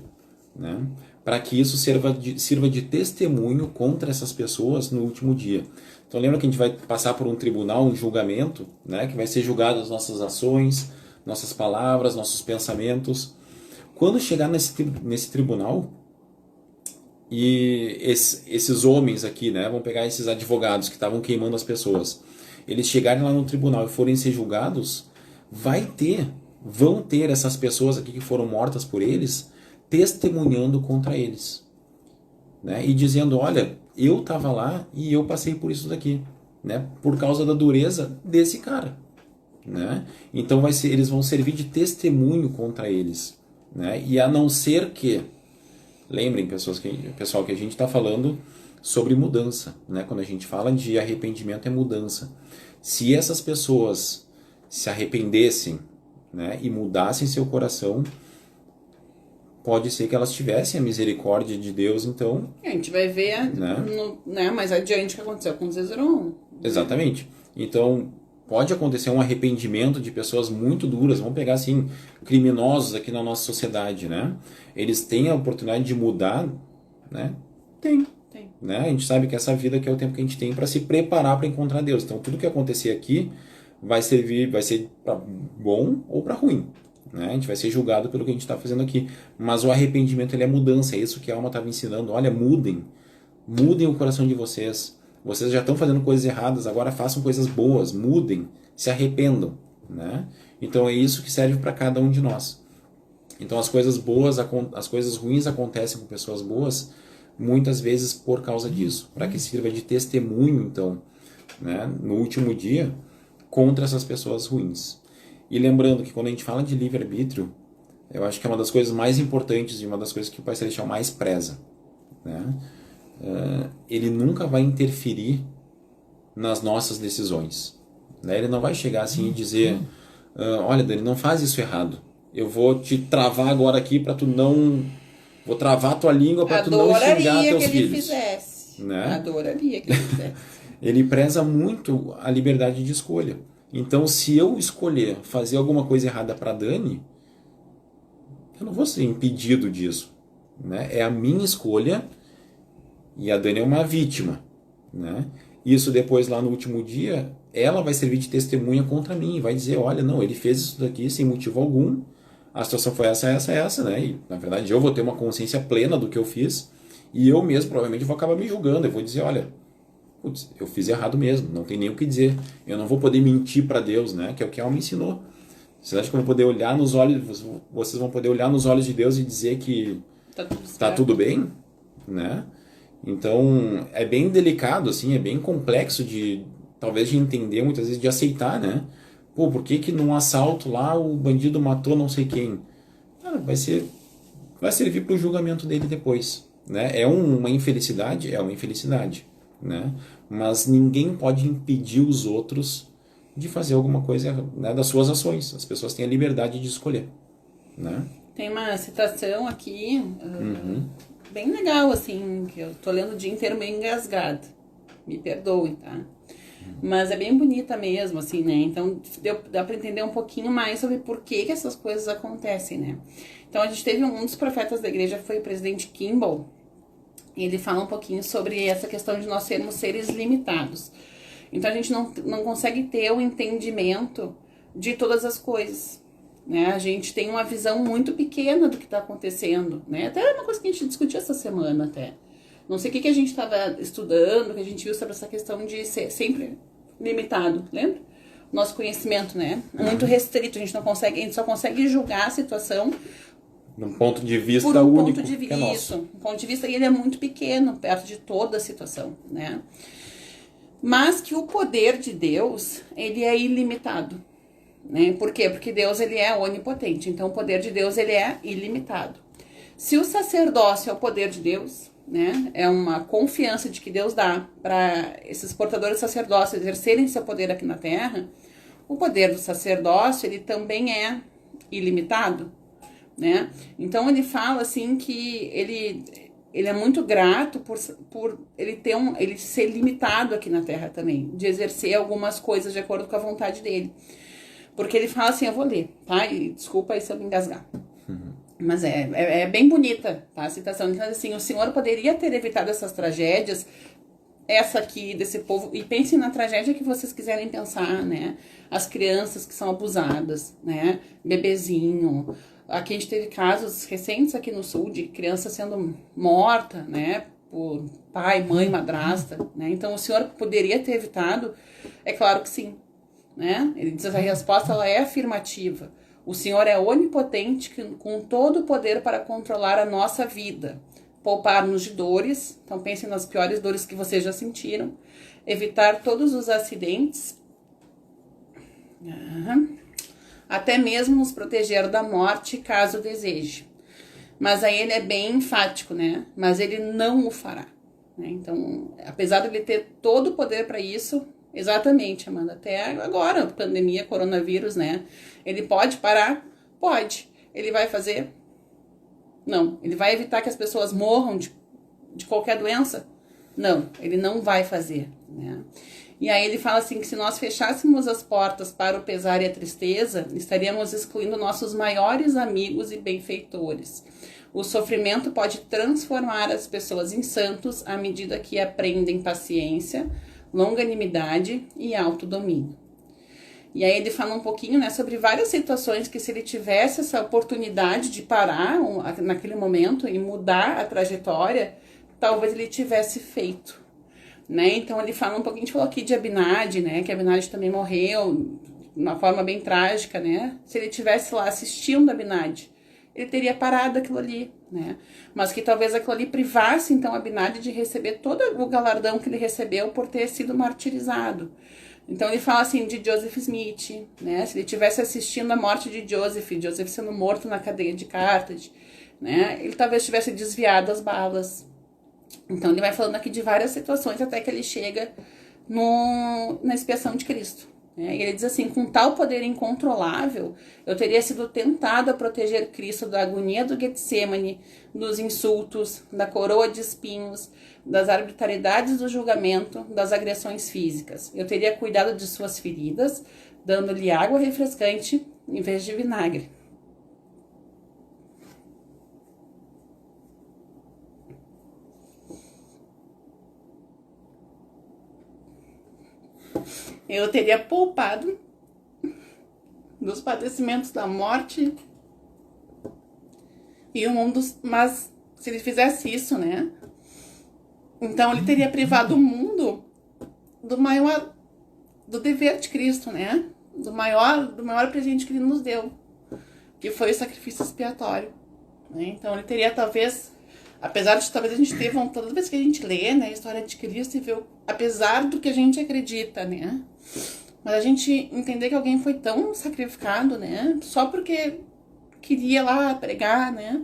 Né? Para que isso sirva de testemunho contra essas pessoas no último dia. Então lembra que a gente vai passar por um tribunal, um julgamento, né? Que vai ser julgado as nossas ações, nossas palavras, nossos pensamentos. Quando chegar nesse tribunal, e esses homens aqui, né? Vão pegar esses advogados que estavam queimando as pessoas. eles chegarem lá no tribunal e forem ser julgados, vão ter essas pessoas aqui que foram mortas por eles, testemunhando contra eles, né? E dizendo, olha, eu estava lá e eu passei por isso daqui, né? Por causa da dureza desse cara, né? Então eles vão servir de testemunho contra eles, né? E a não ser que, lembrem, pessoal, que a gente está falando sobre mudança, né? Quando a gente fala de arrependimento, é mudança. Se essas pessoas se arrependessem, né, e mudassem seu coração, pode ser que elas tivessem a misericórdia de Deus, então... A gente vai ver, né, mais adiante o que aconteceu com os Hezron. Exatamente. Então, pode acontecer um arrependimento de pessoas muito duras, vamos pegar, assim, criminosos aqui na nossa sociedade, né? Eles têm a oportunidade de mudar, né? Tem. Né? A gente sabe que essa vida aqui é o tempo que a gente tem para se preparar para encontrar Deus. Então, tudo que acontecer aqui vai ser para bom ou para ruim. Né? A gente vai ser julgado pelo que a gente está fazendo aqui. Mas o arrependimento, ele é mudança. É isso que a alma estava ensinando. Olha, mudem o coração de vocês. Vocês já estão fazendo coisas erradas, agora façam coisas boas. Mudem, se arrependam. Né? Então, é isso que serve para cada um de nós. Então, as coisas ruins acontecem com pessoas boas, muitas vezes por causa disso, para que sirva de testemunho, então, né, no último dia, contra essas pessoas ruins. E lembrando que quando a gente fala de livre-arbítrio, eu acho que é uma das coisas mais importantes e uma das coisas que o Pai Celestial mais preza. Né? Ele nunca vai interferir nas nossas decisões. Né? Ele não vai chegar assim e dizer, olha, Dani, não faz isso errado. Eu vou te travar agora aqui para tu não... Vou travar a tua língua para tu não xingar teus filhos. Adoraria que ele fizesse. Né? Adoraria que ele fizesse. Ele preza muito a liberdade de escolha. Então, se eu escolher fazer alguma coisa errada para Dani, eu não vou ser impedido disso. Né? É a minha escolha e a Dani é uma vítima. Né? Isso depois, lá no último dia, ela vai servir de testemunha contra mim. Vai dizer, olha, não, ele fez isso daqui sem motivo algum. A situação foi essa, né? E, na verdade, eu vou ter uma consciência plena do que eu fiz e eu mesmo provavelmente vou acabar me julgando. Eu vou dizer, olha, putz, eu fiz errado mesmo, não tem nem o que dizer. Eu não vou poder mentir para Deus, né? Que é o que ela me ensinou. Vocês acham que eu vou poder olhar nos olhos, vocês vão poder olhar nos olhos de Deus e dizer que tá tudo bem, né? Então, é bem delicado, assim, é bem complexo talvez de entender, muitas vezes de aceitar, né? Pô, por que num assalto lá o bandido matou não sei quem? Vai servir para o julgamento dele depois. Né? É uma infelicidade? É uma infelicidade. Né? Mas ninguém pode impedir os outros de fazer alguma coisa, né, das suas ações. As pessoas têm a liberdade de escolher. Né? Tem uma citação aqui, bem legal, assim, que eu tô lendo o dia inteiro meio engasgado. Me perdoem, tá? Mas é bem bonita mesmo, assim, né? Então, dá pra entender um pouquinho mais sobre por que essas coisas acontecem, né? Então, a gente teve um dos profetas da igreja, foi o presidente Kimball, e ele fala um pouquinho sobre essa questão de nós sermos seres limitados. Então, a gente não consegue ter o entendimento de todas as coisas, né? A gente tem uma visão muito pequena do que tá acontecendo, né? Até uma coisa que a gente discutiu essa semana, até. Não sei o que a gente estava estudando, que a gente viu sobre essa questão de ser sempre limitado, lembra? Nosso conhecimento, né? É muito restrito, a gente só consegue julgar a situação num ponto de vista por um único, ponto de vista, que é nosso. Um ponto de vista, e ele é muito pequeno perto de toda a situação, né? Mas que o poder de Deus, ele é ilimitado, né? Por quê? Porque Deus, ele é onipotente, então o poder de Deus, ele é ilimitado. Se o sacerdócio é o poder de Deus, né? É uma confiança de que Deus dá para esses portadores de sacerdócio exercerem seu poder aqui na Terra. O poder do sacerdócio, ele também é ilimitado, né? Então ele fala assim que ele é muito grato por ele ser limitado aqui na Terra também, de exercer algumas coisas de acordo com a vontade dele. Porque ele fala assim, eu vou ler, tá? E desculpa aí se eu me engasgar. Mas é bem bonita, tá? A citação. Então, assim, o Senhor poderia ter evitado essas tragédias, essa aqui, desse povo, e pensem na tragédia que vocês quiserem pensar, né? As crianças que são abusadas, né? Bebezinho. Aqui a gente teve casos recentes aqui no sul de criança sendo morta, né? por pai, mãe, madrasta, né? Então o Senhor poderia ter evitado? É claro que sim, né? Ele diz que a resposta ela é afirmativa. O Senhor é onipotente, com todo o poder para controlar a nossa vida, poupar-nos de dores, então pensem nas piores dores que vocês já sentiram, evitar todos os acidentes, até mesmo nos proteger da morte, caso deseje. Mas aí ele é bem enfático, né? Mas ele não o fará, né? Então, apesar de ele ter todo o poder para isso, exatamente, Amanda, até agora, pandemia, coronavírus, né? Ele pode parar? Pode. Ele vai fazer? Não. Ele vai evitar que as pessoas morram de qualquer doença? Não, ele não vai fazer, né? E aí ele fala assim que se nós fechássemos as portas para o pesar e a tristeza, estaríamos excluindo nossos maiores amigos e benfeitores. O sofrimento pode transformar as pessoas em santos à medida que aprendem paciência, longanimidade e autodomínio. E aí ele fala um pouquinho, né, sobre várias situações que se ele tivesse essa oportunidade de parar naquele momento e mudar a trajetória, talvez ele tivesse feito, né? Então ele fala um pouquinho, a gente falou aqui de Abinadi, né, que Abinadi também morreu de uma forma bem trágica, né? Se ele tivesse lá assistindo Abinadi, ele teria parado aquilo ali, né? Mas que talvez aquilo ali privasse então Abinadi de receber todo o galardão que ele recebeu por ter sido martirizado. Então ele fala assim de Joseph Smith, né? Se ele tivesse assistindo a morte de Joseph sendo morto na cadeia de Carthage, né? Ele talvez tivesse desviado as balas. Então ele vai falando aqui de várias situações até que ele chega na expiação de Cristo, né? E ele diz assim, com tal poder incontrolável, eu teria sido tentado a proteger Cristo da agonia do Getsemane, dos insultos, da coroa de espinhos, das arbitrariedades do julgamento, das agressões físicas. Eu teria cuidado de suas feridas, dando-lhe água refrescante em vez de vinagre. Eu teria poupado dos padecimentos da morte e o mundo, mas se ele fizesse isso, né? Então ele teria privado o mundo do dever de Cristo, né? Do maior presente que ele nos deu, que foi o sacrifício expiatório, né? Então ele teria talvez, apesar de talvez a gente ter vontade, toda vez que a gente lê, né, a história de Cristo e vê, apesar do que a gente acredita, né? Mas a gente entender que alguém foi tão sacrificado, né? Só porque queria lá pregar, né?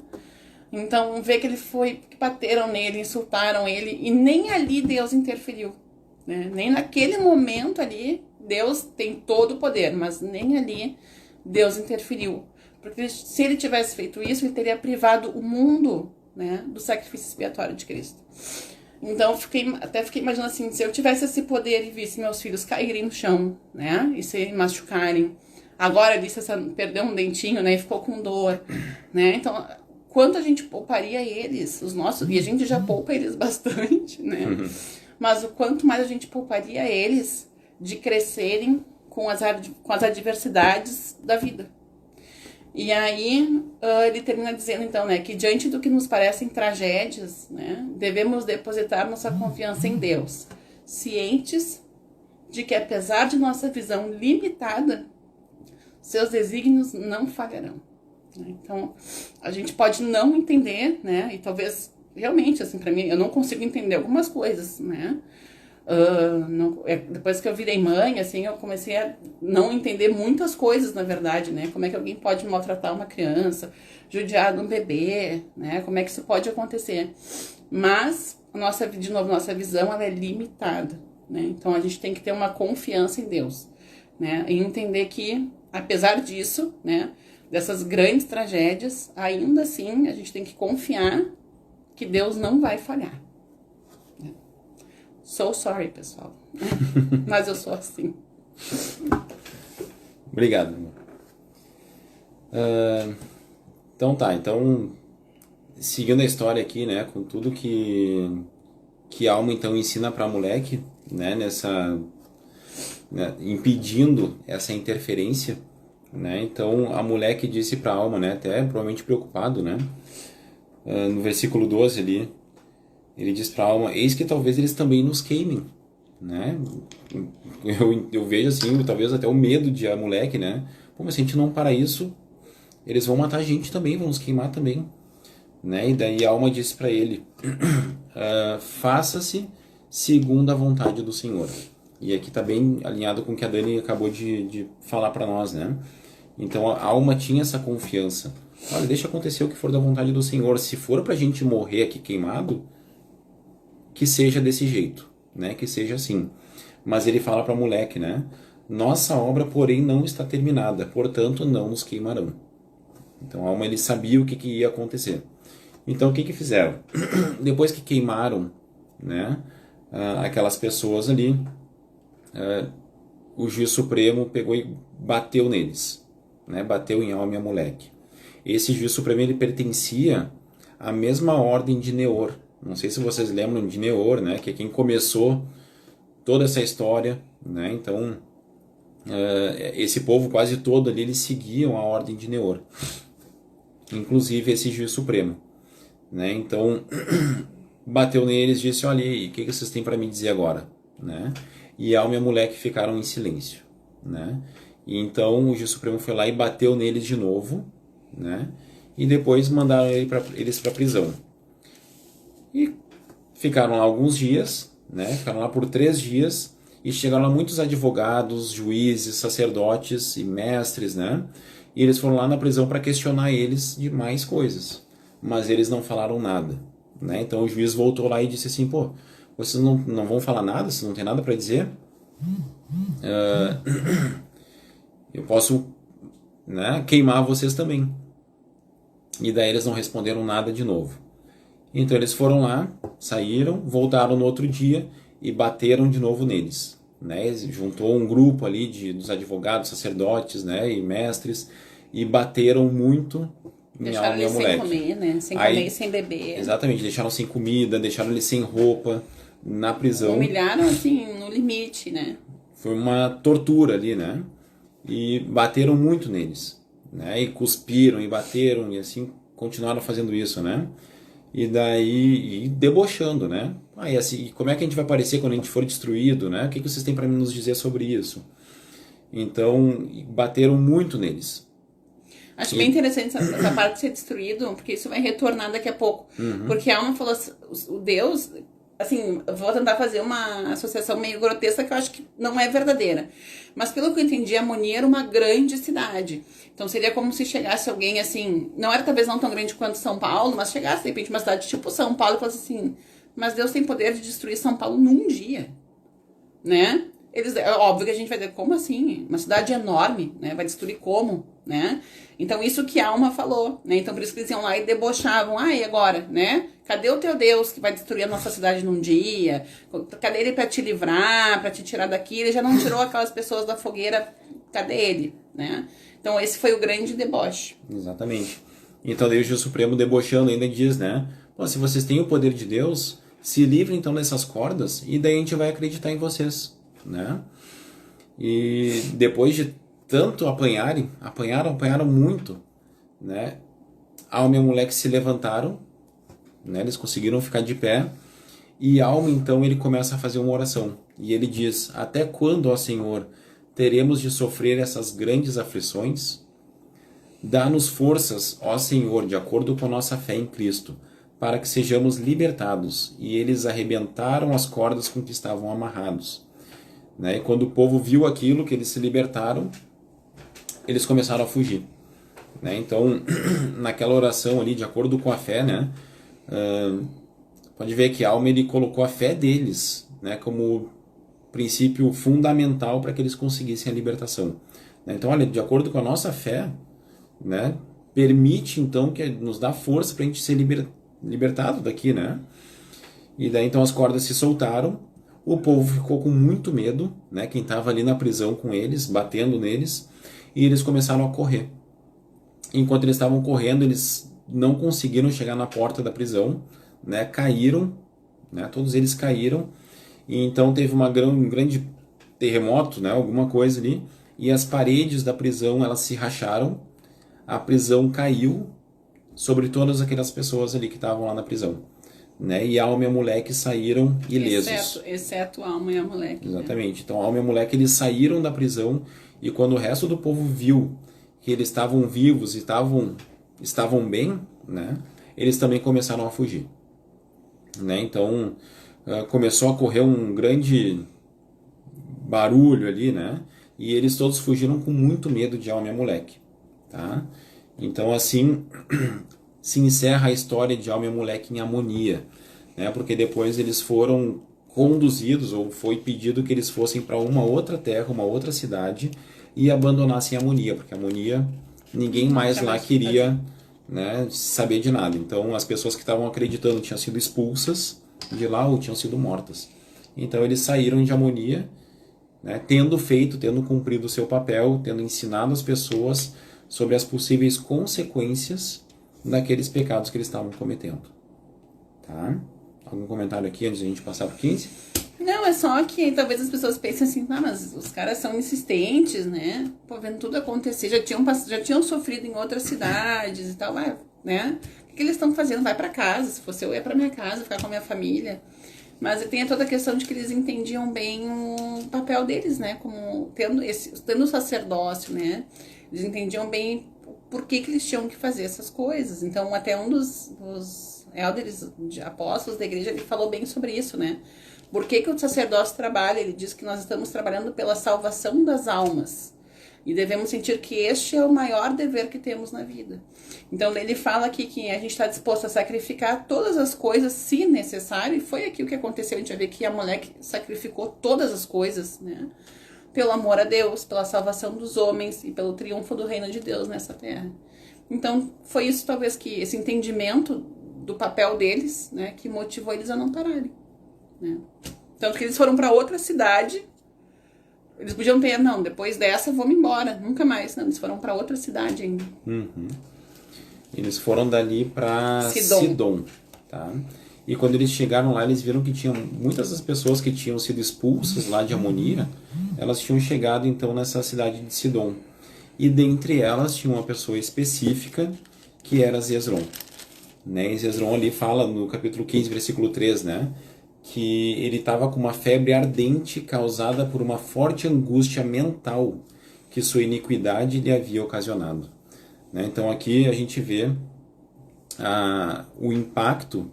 Então, ver que que bateram nele, insultaram ele, e nem ali Deus interferiu, né? Nem naquele momento ali, Deus tem todo o poder, mas nem ali Deus interferiu. Porque se ele tivesse feito isso, ele teria privado o mundo, né, do sacrifício expiatório de Cristo. Então, até fiquei imaginando assim, se eu tivesse esse poder e visse meus filhos caírem no chão, né, e se machucarem, agora ali, perdeu um dentinho, né, e ficou com dor, né, então, quanto a gente pouparia eles, os nossos, e a gente já poupa eles bastante, né, mas o quanto mais a gente pouparia eles de crescerem com as adversidades da vida. E aí, ele termina dizendo, então, né, que diante do que nos parecem tragédias, né, devemos depositar nossa confiança em Deus, cientes de que, apesar de nossa visão limitada, seus desígnios não falharão. Então, a gente pode não entender, né, e talvez, realmente, assim, pra mim, eu não consigo entender algumas coisas, né, depois que eu virei mãe, assim, eu comecei a não entender muitas coisas, na verdade, né? Como é que alguém pode maltratar uma criança, judiar de um bebê, né? Como é que isso pode acontecer? Mas, nossa visão, ela é limitada, né? Então, a gente tem que ter uma confiança em Deus, né? E entender que, apesar disso, né? Dessas grandes tragédias, ainda assim, a gente tem que confiar que Deus não vai falhar. So sorry, pessoal. Mas eu sou assim. Obrigado. Então tá, seguindo a história aqui, né, com tudo que a alma então ensina para moleque, né, impedindo essa interferência, né, então a moleque disse para a alma, né, até provavelmente preocupado, né, no versículo 12 ali, Ele diz para a alma, eis que talvez eles também nos queimem, né? Eu vejo assim, talvez até o medo de Amulek, né? Pô, mas se a gente não parar isso, eles vão matar a gente também, vão nos queimar também, né? E daí a alma disse para ele, faça-se segundo a vontade do Senhor. E aqui está bem alinhado com o que a Dani acabou de falar para nós, né? Então a alma tinha essa confiança. Olha, deixa acontecer o que for da vontade do Senhor. Se for pra gente morrer aqui queimado, que seja desse jeito, né? Que seja assim. Mas ele fala para Amulek, né? Nossa obra, porém, não está terminada, portanto, não nos queimarão. Então a alma, ele sabia o que ia acontecer. Então o que fizeram? Depois que queimaram, né? Aquelas pessoas ali, o juiz supremo pegou e bateu neles, né? Bateu em alma e Amulek. Esse juiz supremo, ele pertencia à mesma ordem de Neor. Não sei se vocês lembram de Neor, né? Que é quem começou toda essa história, né? Então, esse povo quase todo ali, eles seguiam a ordem de Neor. Inclusive esse juiz supremo, né? Então, bateu neles e disse, olha aí, o que vocês têm para me dizer agora, né? E Alma e Amulek ficaram em silêncio, né? E então o juiz supremo foi lá e bateu neles de novo, né? E depois mandaram eles para prisão. E ficaram lá alguns dias, né? Ficaram lá por 3 dias e chegaram lá muitos advogados, juízes, sacerdotes e mestres, né? E eles foram lá na prisão para questionar eles de mais coisas, mas eles não falaram nada, né? Então o juiz voltou lá e disse assim, pô, vocês não vão falar nada? Vocês não tem nada para dizer? Eu posso, né, queimar vocês também. E daí eles não responderam nada de novo. Então eles foram lá, saíram, voltaram no outro dia e bateram de novo neles, né? Juntou um grupo ali dos advogados, sacerdotes, né, e mestres, e bateram muito em Alma e Amulek. Deixaram eles sem comer, né? Sem comer e sem beber. Exatamente, deixaram sem comida, deixaram eles sem roupa na prisão. Humilharam assim no limite, né? Foi uma tortura ali, né? E bateram muito neles, né? E cuspiram e bateram e assim continuaram fazendo isso, né? E daí debochando, né? E assim, como é que a gente vai aparecer quando a gente for destruído, né? O que vocês têm para nos dizer sobre isso? Então, bateram muito neles. Acho bem interessante essa parte de ser destruído, porque isso vai retornar daqui a pouco. Porque a alma falou, o Deus, assim, eu vou tentar fazer uma associação meio grotesca que eu acho que não é verdadeira. Mas pelo que eu entendi, a Moni era uma grande cidade. Então seria como se chegasse alguém assim, não era talvez não tão grande quanto São Paulo, mas chegasse de repente uma cidade tipo São Paulo e falasse assim, mas Deus tem poder de destruir São Paulo num dia, né? Óbvio que a gente vai dizer, como assim? Uma cidade enorme, né? Vai destruir como, né? Então isso que a alma falou, né? Então por isso que eles iam lá e debochavam, e agora, né? Cadê o teu Deus que vai destruir a nossa cidade num dia? Cadê ele para te livrar, para te tirar daqui? Ele já não tirou aquelas pessoas da fogueira, cadê ele, né? Então esse foi o grande deboche. Exatamente. Então daí o juiz supremo debochando ainda diz, né? Pô, se vocês têm o poder de Deus, se livrem então dessas cordas e daí a gente vai acreditar em vocês, né? E depois de tanto apanharam muito, né? Alma e Amulek se levantaram, né? Eles conseguiram ficar de pé e Alma então ele começa a fazer uma oração e ele diz, até quando, ó Senhor, teremos de sofrer essas grandes aflições? Dá-nos forças, ó Senhor, de acordo com a nossa fé em Cristo, para que sejamos libertados. E eles arrebentaram as cordas com que estavam amarrados. Né? E quando o povo viu aquilo, que eles se libertaram, eles começaram a fugir. Né? Então, naquela oração ali, de acordo com a fé, né? Pode ver que a alma ele colocou a fé deles, né? Como princípio fundamental para que eles conseguissem a libertação. Então, olha, de acordo com a nossa fé, né? Permite então que nos dá força para a gente ser libertado daqui, né? E daí então as cordas se soltaram, o povo ficou com muito medo, né? Quem estava ali na prisão com eles, batendo neles, e eles começaram a correr. Enquanto eles estavam correndo, eles não conseguiram chegar na porta da prisão, né? Caíram, né? Todos eles caíram, e então teve um grande terremoto, né? Alguma coisa ali, e as paredes da prisão elas se racharam, a prisão caiu sobre todas aquelas pessoas ali que estavam lá na prisão. né? E a alma e a moleque saíram ilesos. Exceto a alma e a moleque. Exatamente. Né? Então a alma e a moleque eles saíram da prisão e quando o resto do povo viu que eles estavam vivos e estavam bem, né? Eles também começaram a fugir. Né? Então começou a correr um grande barulho ali, né? E eles todos fugiram com muito medo de alma e a moleque. Tá? Então assim se encerra a história de alma e a moleque em Amonia, né? Porque depois eles foram conduzidos, ou foi pedido que eles fossem para uma outra terra, uma outra cidade, e abandonassem Amonia, porque Amonia ninguém mais lá queria, né, saber de nada. Então as pessoas que estavam acreditando tinham sido expulsas de lá ou tinham sido mortas. Então eles saíram de Amonia, né, tendo cumprido o seu papel, tendo ensinado as pessoas sobre as possíveis consequências daqueles pecados que eles estavam cometendo. Tá? Algum comentário aqui antes de a gente passar pro 15? Não, é só que talvez as pessoas pensem assim, mas os caras são insistentes, né? Pô, vendo tudo acontecer, já tinham sofrido em outras cidades e tal, né? O que eles estão fazendo? Vai pra casa, se fosse eu ia pra minha casa, ficar com a minha família. Mas tem toda a questão de que eles entendiam bem o papel deles, né? Como tendo o sacerdócio, né? Eles entendiam bem por que eles tinham que fazer essas coisas. Então, até um dos elders, apóstolos da igreja, ele falou bem sobre isso, né? Por que o sacerdócio trabalha? Ele diz que nós estamos trabalhando pela salvação das almas. E devemos sentir que este é o maior dever que temos na vida. Então, ele fala aqui que a gente está disposto a sacrificar todas as coisas, se necessário. E foi aqui o que aconteceu. A gente vai ver que a moleque sacrificou todas as coisas, né? Pelo amor a Deus, pela salvação dos homens e pelo triunfo do reino de Deus nessa terra. Então, foi isso talvez que esse entendimento do papel deles, né, que motivou eles a não pararem. Né? Tanto que eles foram para outra cidade. Eles podiam ter, não, depois dessa vou me embora, nunca mais. Não, eles foram para outra cidade ainda. Uhum. Eles foram dali para Sidom, tá? E quando eles chegaram lá, eles viram que tinham muitas das pessoas que tinham sido expulsas lá de Amonia, elas tinham chegado então nessa cidade de Sidom. E dentre elas tinha uma pessoa específica que era Zezrom. Né? E Zezrom ali fala no capítulo 15, versículo 3, né? Que ele estava com uma febre ardente causada por uma forte angústia mental que sua iniquidade lhe havia ocasionado. Né? Então aqui a gente vê o impacto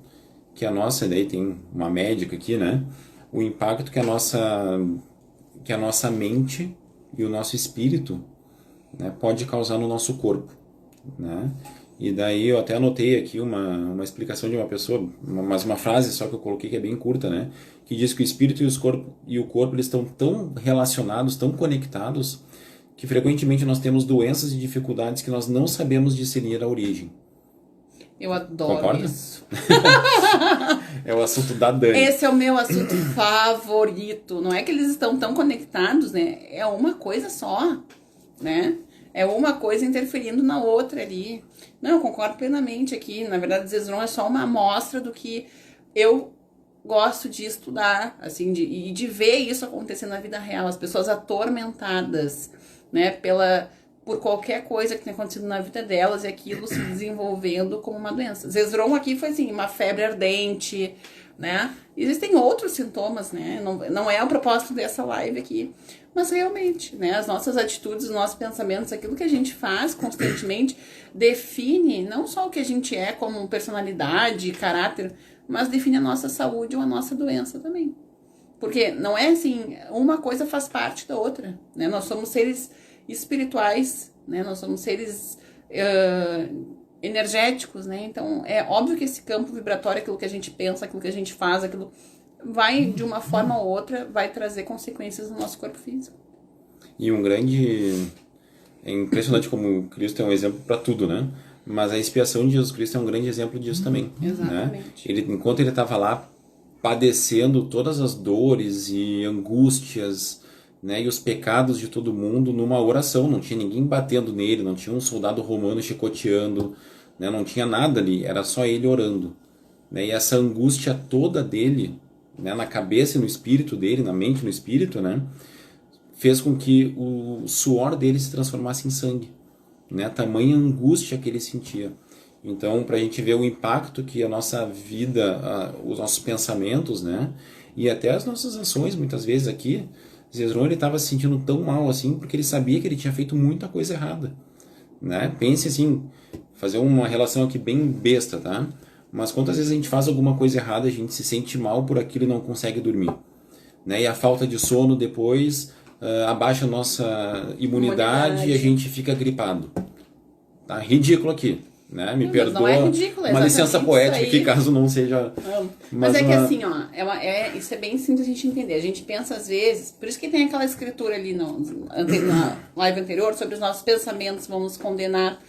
que a nossa, daí tem uma médica aqui, né? O impacto que a nossa mente e o nosso espírito, né, pode causar no nosso corpo, né? E daí eu até anotei aqui uma explicação de uma pessoa, mas uma frase só que eu coloquei que é bem curta, né? Que diz que o espírito e o corpo eles estão tão relacionados, tão conectados, que frequentemente nós temos doenças e dificuldades que nós não sabemos discernir a origem. Eu adoro Concorda? isso. É o assunto da Dani. Esse é o meu assunto favorito. Não é que eles estão tão conectados, né? É uma coisa só, né? É uma coisa interferindo na outra ali. Não, eu concordo plenamente aqui. Na verdade, Zezrom é só uma amostra do que eu gosto de estudar, assim, e de ver isso acontecer na vida real. As pessoas atormentadas, né, por qualquer coisa que tenha acontecido na vida delas e aquilo se desenvolvendo como uma doença. Zezrom aqui foi assim, uma febre ardente, né? Existem outros sintomas, né? Não é o propósito dessa live aqui. Mas realmente, né? As nossas atitudes, os nossos pensamentos, aquilo que a gente faz constantemente define não só o que a gente é como personalidade, caráter, mas define a nossa saúde ou a nossa doença também. Porque não é assim, uma coisa faz parte da outra, né? Nós somos seres espirituais, né? Nós somos seres energéticos, né? Então é óbvio que esse campo vibratório, aquilo que a gente pensa, aquilo que a gente faz, aquilo vai de uma forma ou outra, vai trazer consequências no nosso corpo físico. E é impressionante como Cristo é um exemplo para tudo, né? Mas a expiação de Jesus Cristo é um grande exemplo disso também. Exatamente. Né? Enquanto ele estava lá padecendo todas as dores e angústias, né, e os pecados de todo mundo numa oração, não tinha ninguém batendo nele, não tinha um soldado romano chicoteando, né, não tinha nada ali, era só ele orando. Né, e essa angústia toda dele, né, na cabeça e no espírito dele, na mente e no espírito, né, fez com que o suor dele se transformasse em sangue. Né, tamanha angústia que ele sentia. Então, para a gente ver o impacto que a nossa vida, os nossos pensamentos, né? E até as nossas ações, muitas vezes aqui, Zezron ele estava se sentindo tão mal assim porque ele sabia que ele tinha feito muita coisa errada, né? Pense assim, fazer uma relação aqui bem besta, tá? Mas quantas vezes a gente faz alguma coisa errada, a gente se sente mal por aquilo e não consegue dormir, né? E a falta de sono depois abaixa a nossa imunidade e a gente fica gripado. Tá ridículo aqui, né? Me perdoa. Não é ridículo, uma licença poética aqui, caso não seja. Mas é que assim, ó, isso é bem simples a gente entender. A gente pensa às vezes, por isso que tem aquela escritura ali na live anterior sobre os nossos pensamentos vão nos condenar.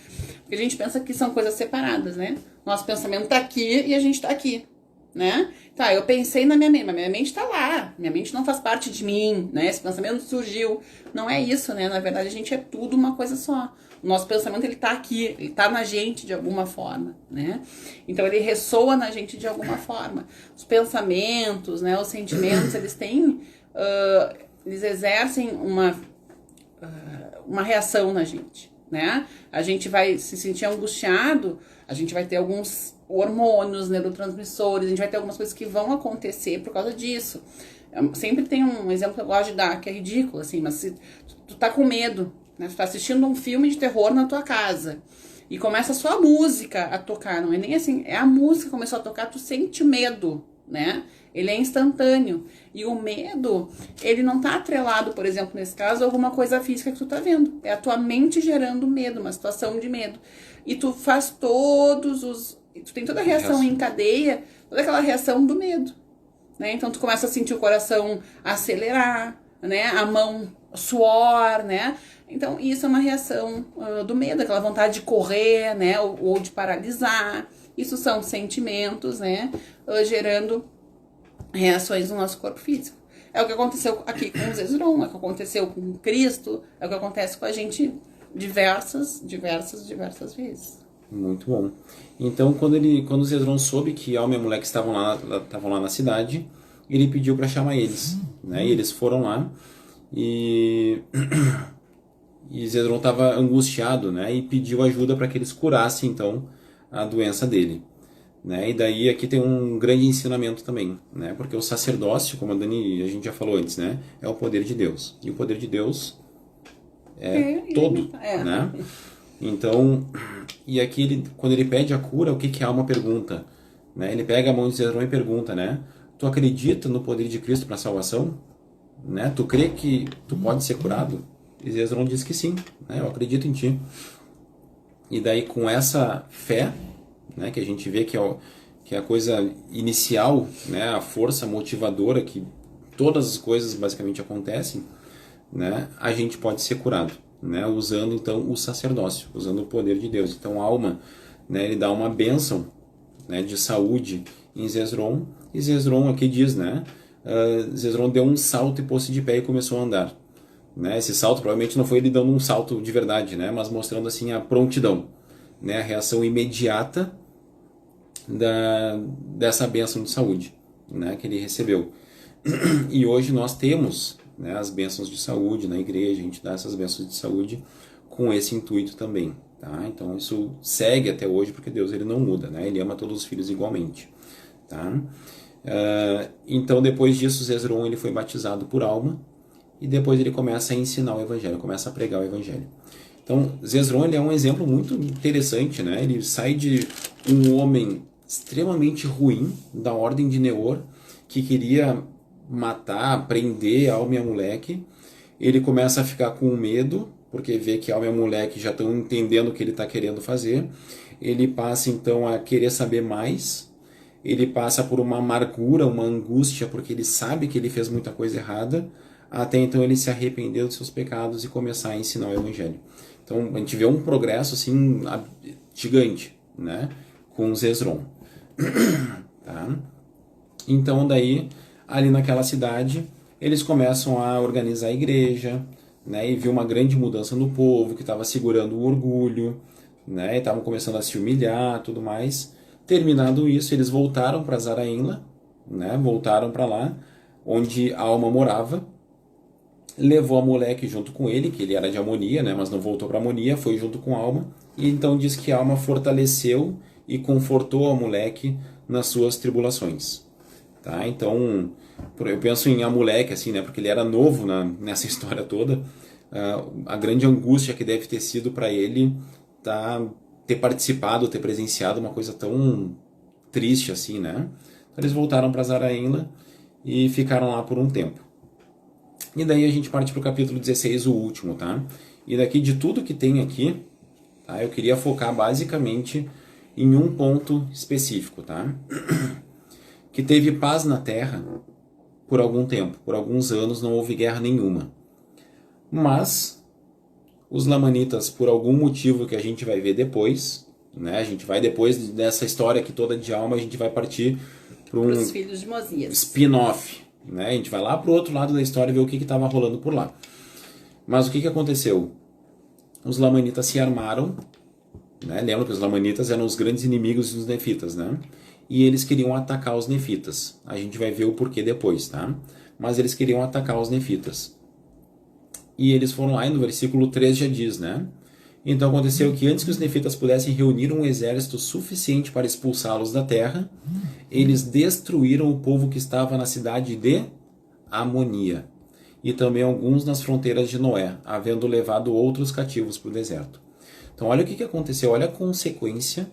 Porque a gente pensa que são coisas separadas, né? Nosso pensamento tá aqui e a gente tá aqui, né? Tá, eu pensei na minha mente, mas minha mente tá lá. Minha mente não faz parte de mim, né? Esse pensamento surgiu. Não é isso, né? Na verdade, a gente é tudo uma coisa só. O nosso pensamento, ele tá aqui, ele tá na gente de alguma forma, né? Então, ele ressoa na gente de alguma forma. Os pensamentos, né? Os sentimentos, eles têm... eles exercem uma reação na gente, né? A gente vai se sentir angustiado, a gente vai ter alguns hormônios, neurotransmissores, a gente vai ter algumas coisas que vão acontecer por causa disso. Sempre tem um exemplo que eu gosto de dar, que é ridículo, assim, mas se tu tá com medo, né? Tu tá assistindo um filme de terror na tua casa e começa a sua música a tocar, não é nem assim, é a música que começou a tocar, tu sente medo, né? Ele é instantâneo. E o medo, ele não tá atrelado, por exemplo, nesse caso, a alguma coisa física que tu tá vendo. É a tua mente gerando medo, uma situação de medo. E tu faz tu tem toda a reação em cadeia, toda aquela reação do medo, né? Então tu começa a sentir o coração acelerar, né? A mão suor, né? Então isso é uma reação do medo, aquela vontade de correr, né? Ou de paralisar. Isso são sentimentos, né? Gerando reações no nosso corpo físico. É o que aconteceu aqui com o Zezron, é o que aconteceu com Cristo, é o que acontece com a gente diversas vezes. Muito bom. Então, quando o Zezron soube que a alma e a mulher que estavam lá na cidade, ele pediu para chamar eles, né? E eles foram lá e Zezron estava angustiado, né? E pediu ajuda para que eles curassem então a doença dele, né? E daí aqui tem um grande ensinamento também, né? Porque o sacerdócio, como a gente já falou antes, né? É o poder de Deus. E o poder de Deus é todo, né? Então, e aqui quando ele pede a cura, o que a alma pergunta? Né? Ele pega a mão de Zezron e pergunta, né? Tu acredita no poder de Cristo para a salvação? Né? Tu crê que tu pode ser curado? E Zezron diz que sim, né? Eu acredito em ti. E daí com essa fé, né, que a gente vê que é a coisa inicial, né, a força motivadora que todas as coisas basicamente acontecem, né, a gente pode ser curado, né, usando então o sacerdócio, usando o poder de Deus. Então a alma, né, ele dá uma bênção, né, de saúde em Zezron, e Zezron aqui diz, né, Zezron deu um salto e pôs-se de pé e começou a andar. Né, esse salto provavelmente não foi ele dando um salto de verdade, né, mas mostrando assim a prontidão, né, a reação imediata dessa bênção de saúde, né, que ele recebeu. E hoje nós temos, né, as bênçãos de saúde na igreja, a gente dá essas bênçãos de saúde com esse intuito também. Tá? Então isso segue até hoje porque Deus ele não muda, né? Ele ama todos os filhos igualmente. Tá? Então depois disso Zezron ele foi batizado por alma e depois ele começa a ensinar o evangelho, começa a pregar o evangelho. Então Zezron ele é um exemplo muito interessante, né? Ele sai de um homem extremamente ruim da ordem de Neor que queria matar, prender a alma e a moleque. Ele começa a ficar com medo porque vê que a alma e a moleque já estão entendendo o que ele está querendo fazer. Ele passa então a querer saber mais. Ele passa por uma amargura, uma angústia, porque ele sabe que ele fez muita coisa errada, até então ele se arrependeu dos seus pecados e começar a ensinar o evangelho. Então a gente vê um progresso assim gigante, né, com Zezron. Tá? Então daí, ali naquela cidade, eles começam a organizar a igreja, né, e viu uma grande mudança no povo, que estava segurando o orgulho, né, e estavam começando a se humilhar, tudo mais. Terminado isso, eles voltaram para Zaraínla, né, voltaram para lá, onde a alma morava, levou Amaleque junto com ele, que ele era de Amonia, né, mas não voltou para Amonia, foi junto com Alma, e então diz que Alma fortaleceu e confortou Amaleque nas suas tribulações. Tá? Então, eu penso em Amaleque, assim, né, porque ele era novo nessa história toda, a grande angústia que deve ter sido para ele ter participado, ter presenciado uma coisa tão triste assim, né? Então, eles voltaram para Zaraínla e ficaram lá por um tempo. E daí a gente parte para o capítulo 16, o último, tá? E daqui de tudo que tem aqui, tá? Eu queria focar basicamente em um ponto específico, tá? Que teve paz na terra por algum tempo, por alguns anos não houve guerra nenhuma. Mas os lamanitas, por algum motivo que a gente vai ver depois, né? A gente vai depois dessa história aqui toda de Alma, a gente vai partir para um Os filhos de Mosias. spin-off, né? A gente vai lá pro outro lado da história ver o que estava rolando por lá. Mas o que aconteceu? Os lamanitas se armaram, né? Lembra que os lamanitas eram os grandes inimigos dos nefitas, né? E eles queriam atacar os nefitas. A gente vai ver o porquê depois, tá? Mas eles queriam atacar os nefitas. E eles foram lá e no versículo 3 já diz, né? Então aconteceu que antes que os nefitas pudessem reunir um exército suficiente para expulsá-los da terra, eles destruíram o povo que estava na cidade de Amonia, e também alguns nas fronteiras de Noé, havendo levado outros cativos para o deserto. Então olha o que aconteceu, olha a consequência,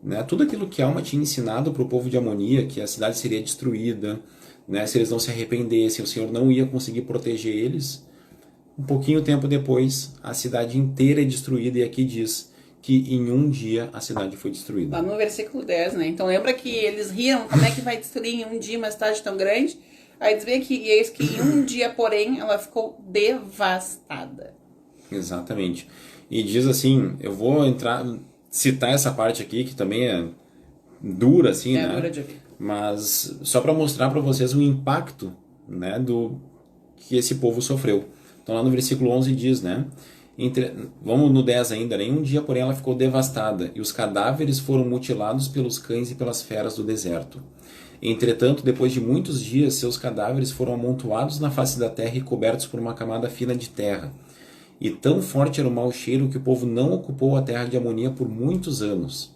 né? Tudo aquilo que Alma tinha ensinado para o povo de Amonia, que a cidade seria destruída, né? Se eles não se arrependessem, o Senhor não ia conseguir proteger eles. Um pouquinho tempo depois, a cidade inteira é destruída, e aqui diz que em um dia a cidade foi destruída. Lá no versículo 10, né? Então lembra que eles riam, como é que vai destruir em um dia uma cidade tão grande? Aí diz bem que, e eis que em um dia, porém, ela ficou devastada. Exatamente. E diz assim, eu vou citar essa parte aqui, que também é dura, assim, né? É dura de ouvir. Mas só para mostrar para vocês o impacto, né, do que esse povo sofreu. Então lá no versículo 11 diz, né? Vamos no 10 ainda, né? Em um dia, porém, ela ficou devastada, e os cadáveres foram mutilados pelos cães e pelas feras do deserto. Entretanto, depois de muitos dias, seus cadáveres foram amontoados na face da terra e cobertos por uma camada fina de terra. E tão forte era o mau cheiro que o povo não ocupou a terra de Amonia por muitos anos.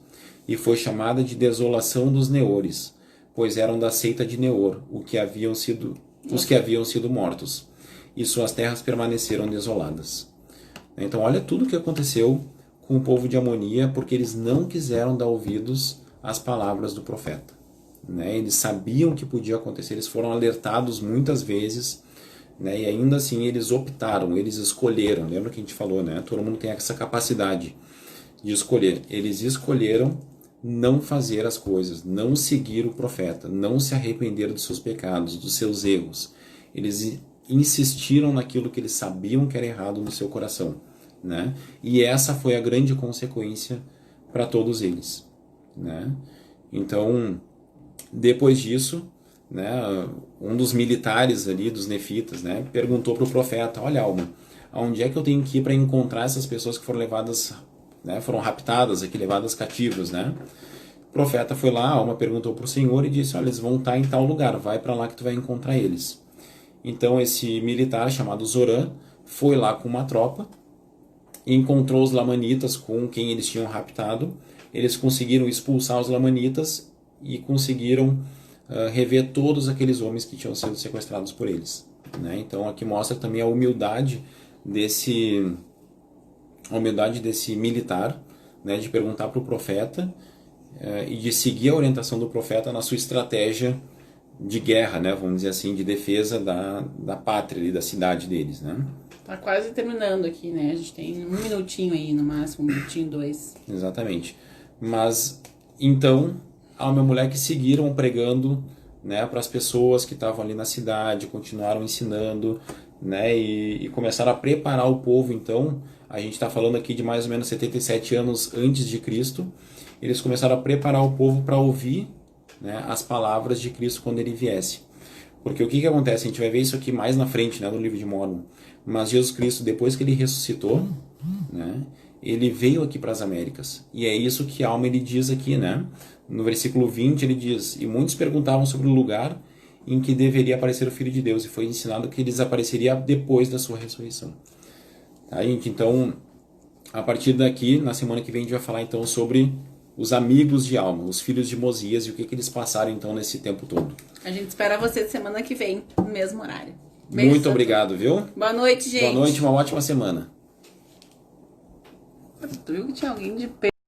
E foi chamada de Desolação dos Neores, pois eram da seita de Neor, os que haviam sido mortos. E suas terras permaneceram desoladas. Então olha tudo o que aconteceu com o povo de Amonia, porque eles não quiseram dar ouvidos às palavras do profeta. Né? Eles sabiam que podia acontecer, eles foram alertados muitas vezes, né? E ainda assim eles optaram, eles escolheram. Lembra que a gente falou, né? Todo mundo tem essa capacidade de escolher. Eles escolheram não fazer as coisas, não seguir o profeta, não se arrepender dos seus pecados, dos seus erros. Eles insistiram naquilo que eles sabiam que era errado no seu coração, né? E essa foi a grande consequência para todos eles, né? Então, depois disso, né, um dos militares ali dos nefitas, né, perguntou para o profeta: olha, Alma, aonde é que eu tenho que ir para encontrar essas pessoas que foram levadas, né, foram raptadas aqui, levadas cativas, né? O profeta foi lá, Alma perguntou para o Senhor e disse: olha, eles vão estar em tal lugar, vai para lá que tu vai encontrar eles. Então esse militar chamado Zorã foi lá com uma tropa, encontrou os lamanitas com quem eles tinham raptado, eles conseguiram expulsar os lamanitas e conseguiram rever todos aqueles homens que tinham sido sequestrados por eles, né? Então aqui mostra também a humildade desse militar, né, de perguntar para o profeta e de seguir a orientação do profeta na sua estratégia de guerra, né, vamos dizer assim, de defesa da pátria e da cidade deles, né? Tá quase terminando aqui, né? A gente tem um minutinho aí, no máximo, 1 minutinho, 2. Exatamente. Mas, então, Alma e Amaleque seguiram pregando, né, para as pessoas que estavam ali na cidade, continuaram ensinando, né, e começaram a preparar o povo. Então, a gente está falando aqui de mais ou menos 77 anos antes de Cristo. Eles começaram a preparar o povo para ouvir, né, as palavras de Cristo quando ele viesse. Porque o que acontece? A gente vai ver isso aqui mais na frente, né, no livro de Mórmon. Mas Jesus Cristo, depois que ele ressuscitou, né, ele veio aqui para as Américas. E é isso que Alma ele diz aqui, né? No versículo 20 ele diz: e muitos perguntavam sobre o lugar em que deveria aparecer o Filho de Deus, e foi ensinado que ele desapareceria depois da sua ressurreição. Tá, gente? Então, a partir daqui, na semana que vem, a gente vai falar então sobre os amigos de alma, os filhos de Mosias, e o que eles passaram então nesse tempo todo. A gente espera você semana que vem, no mesmo horário. Muito obrigado, viu? Boa noite, gente. Boa noite, uma ótima semana. Tu viu que tinha alguém de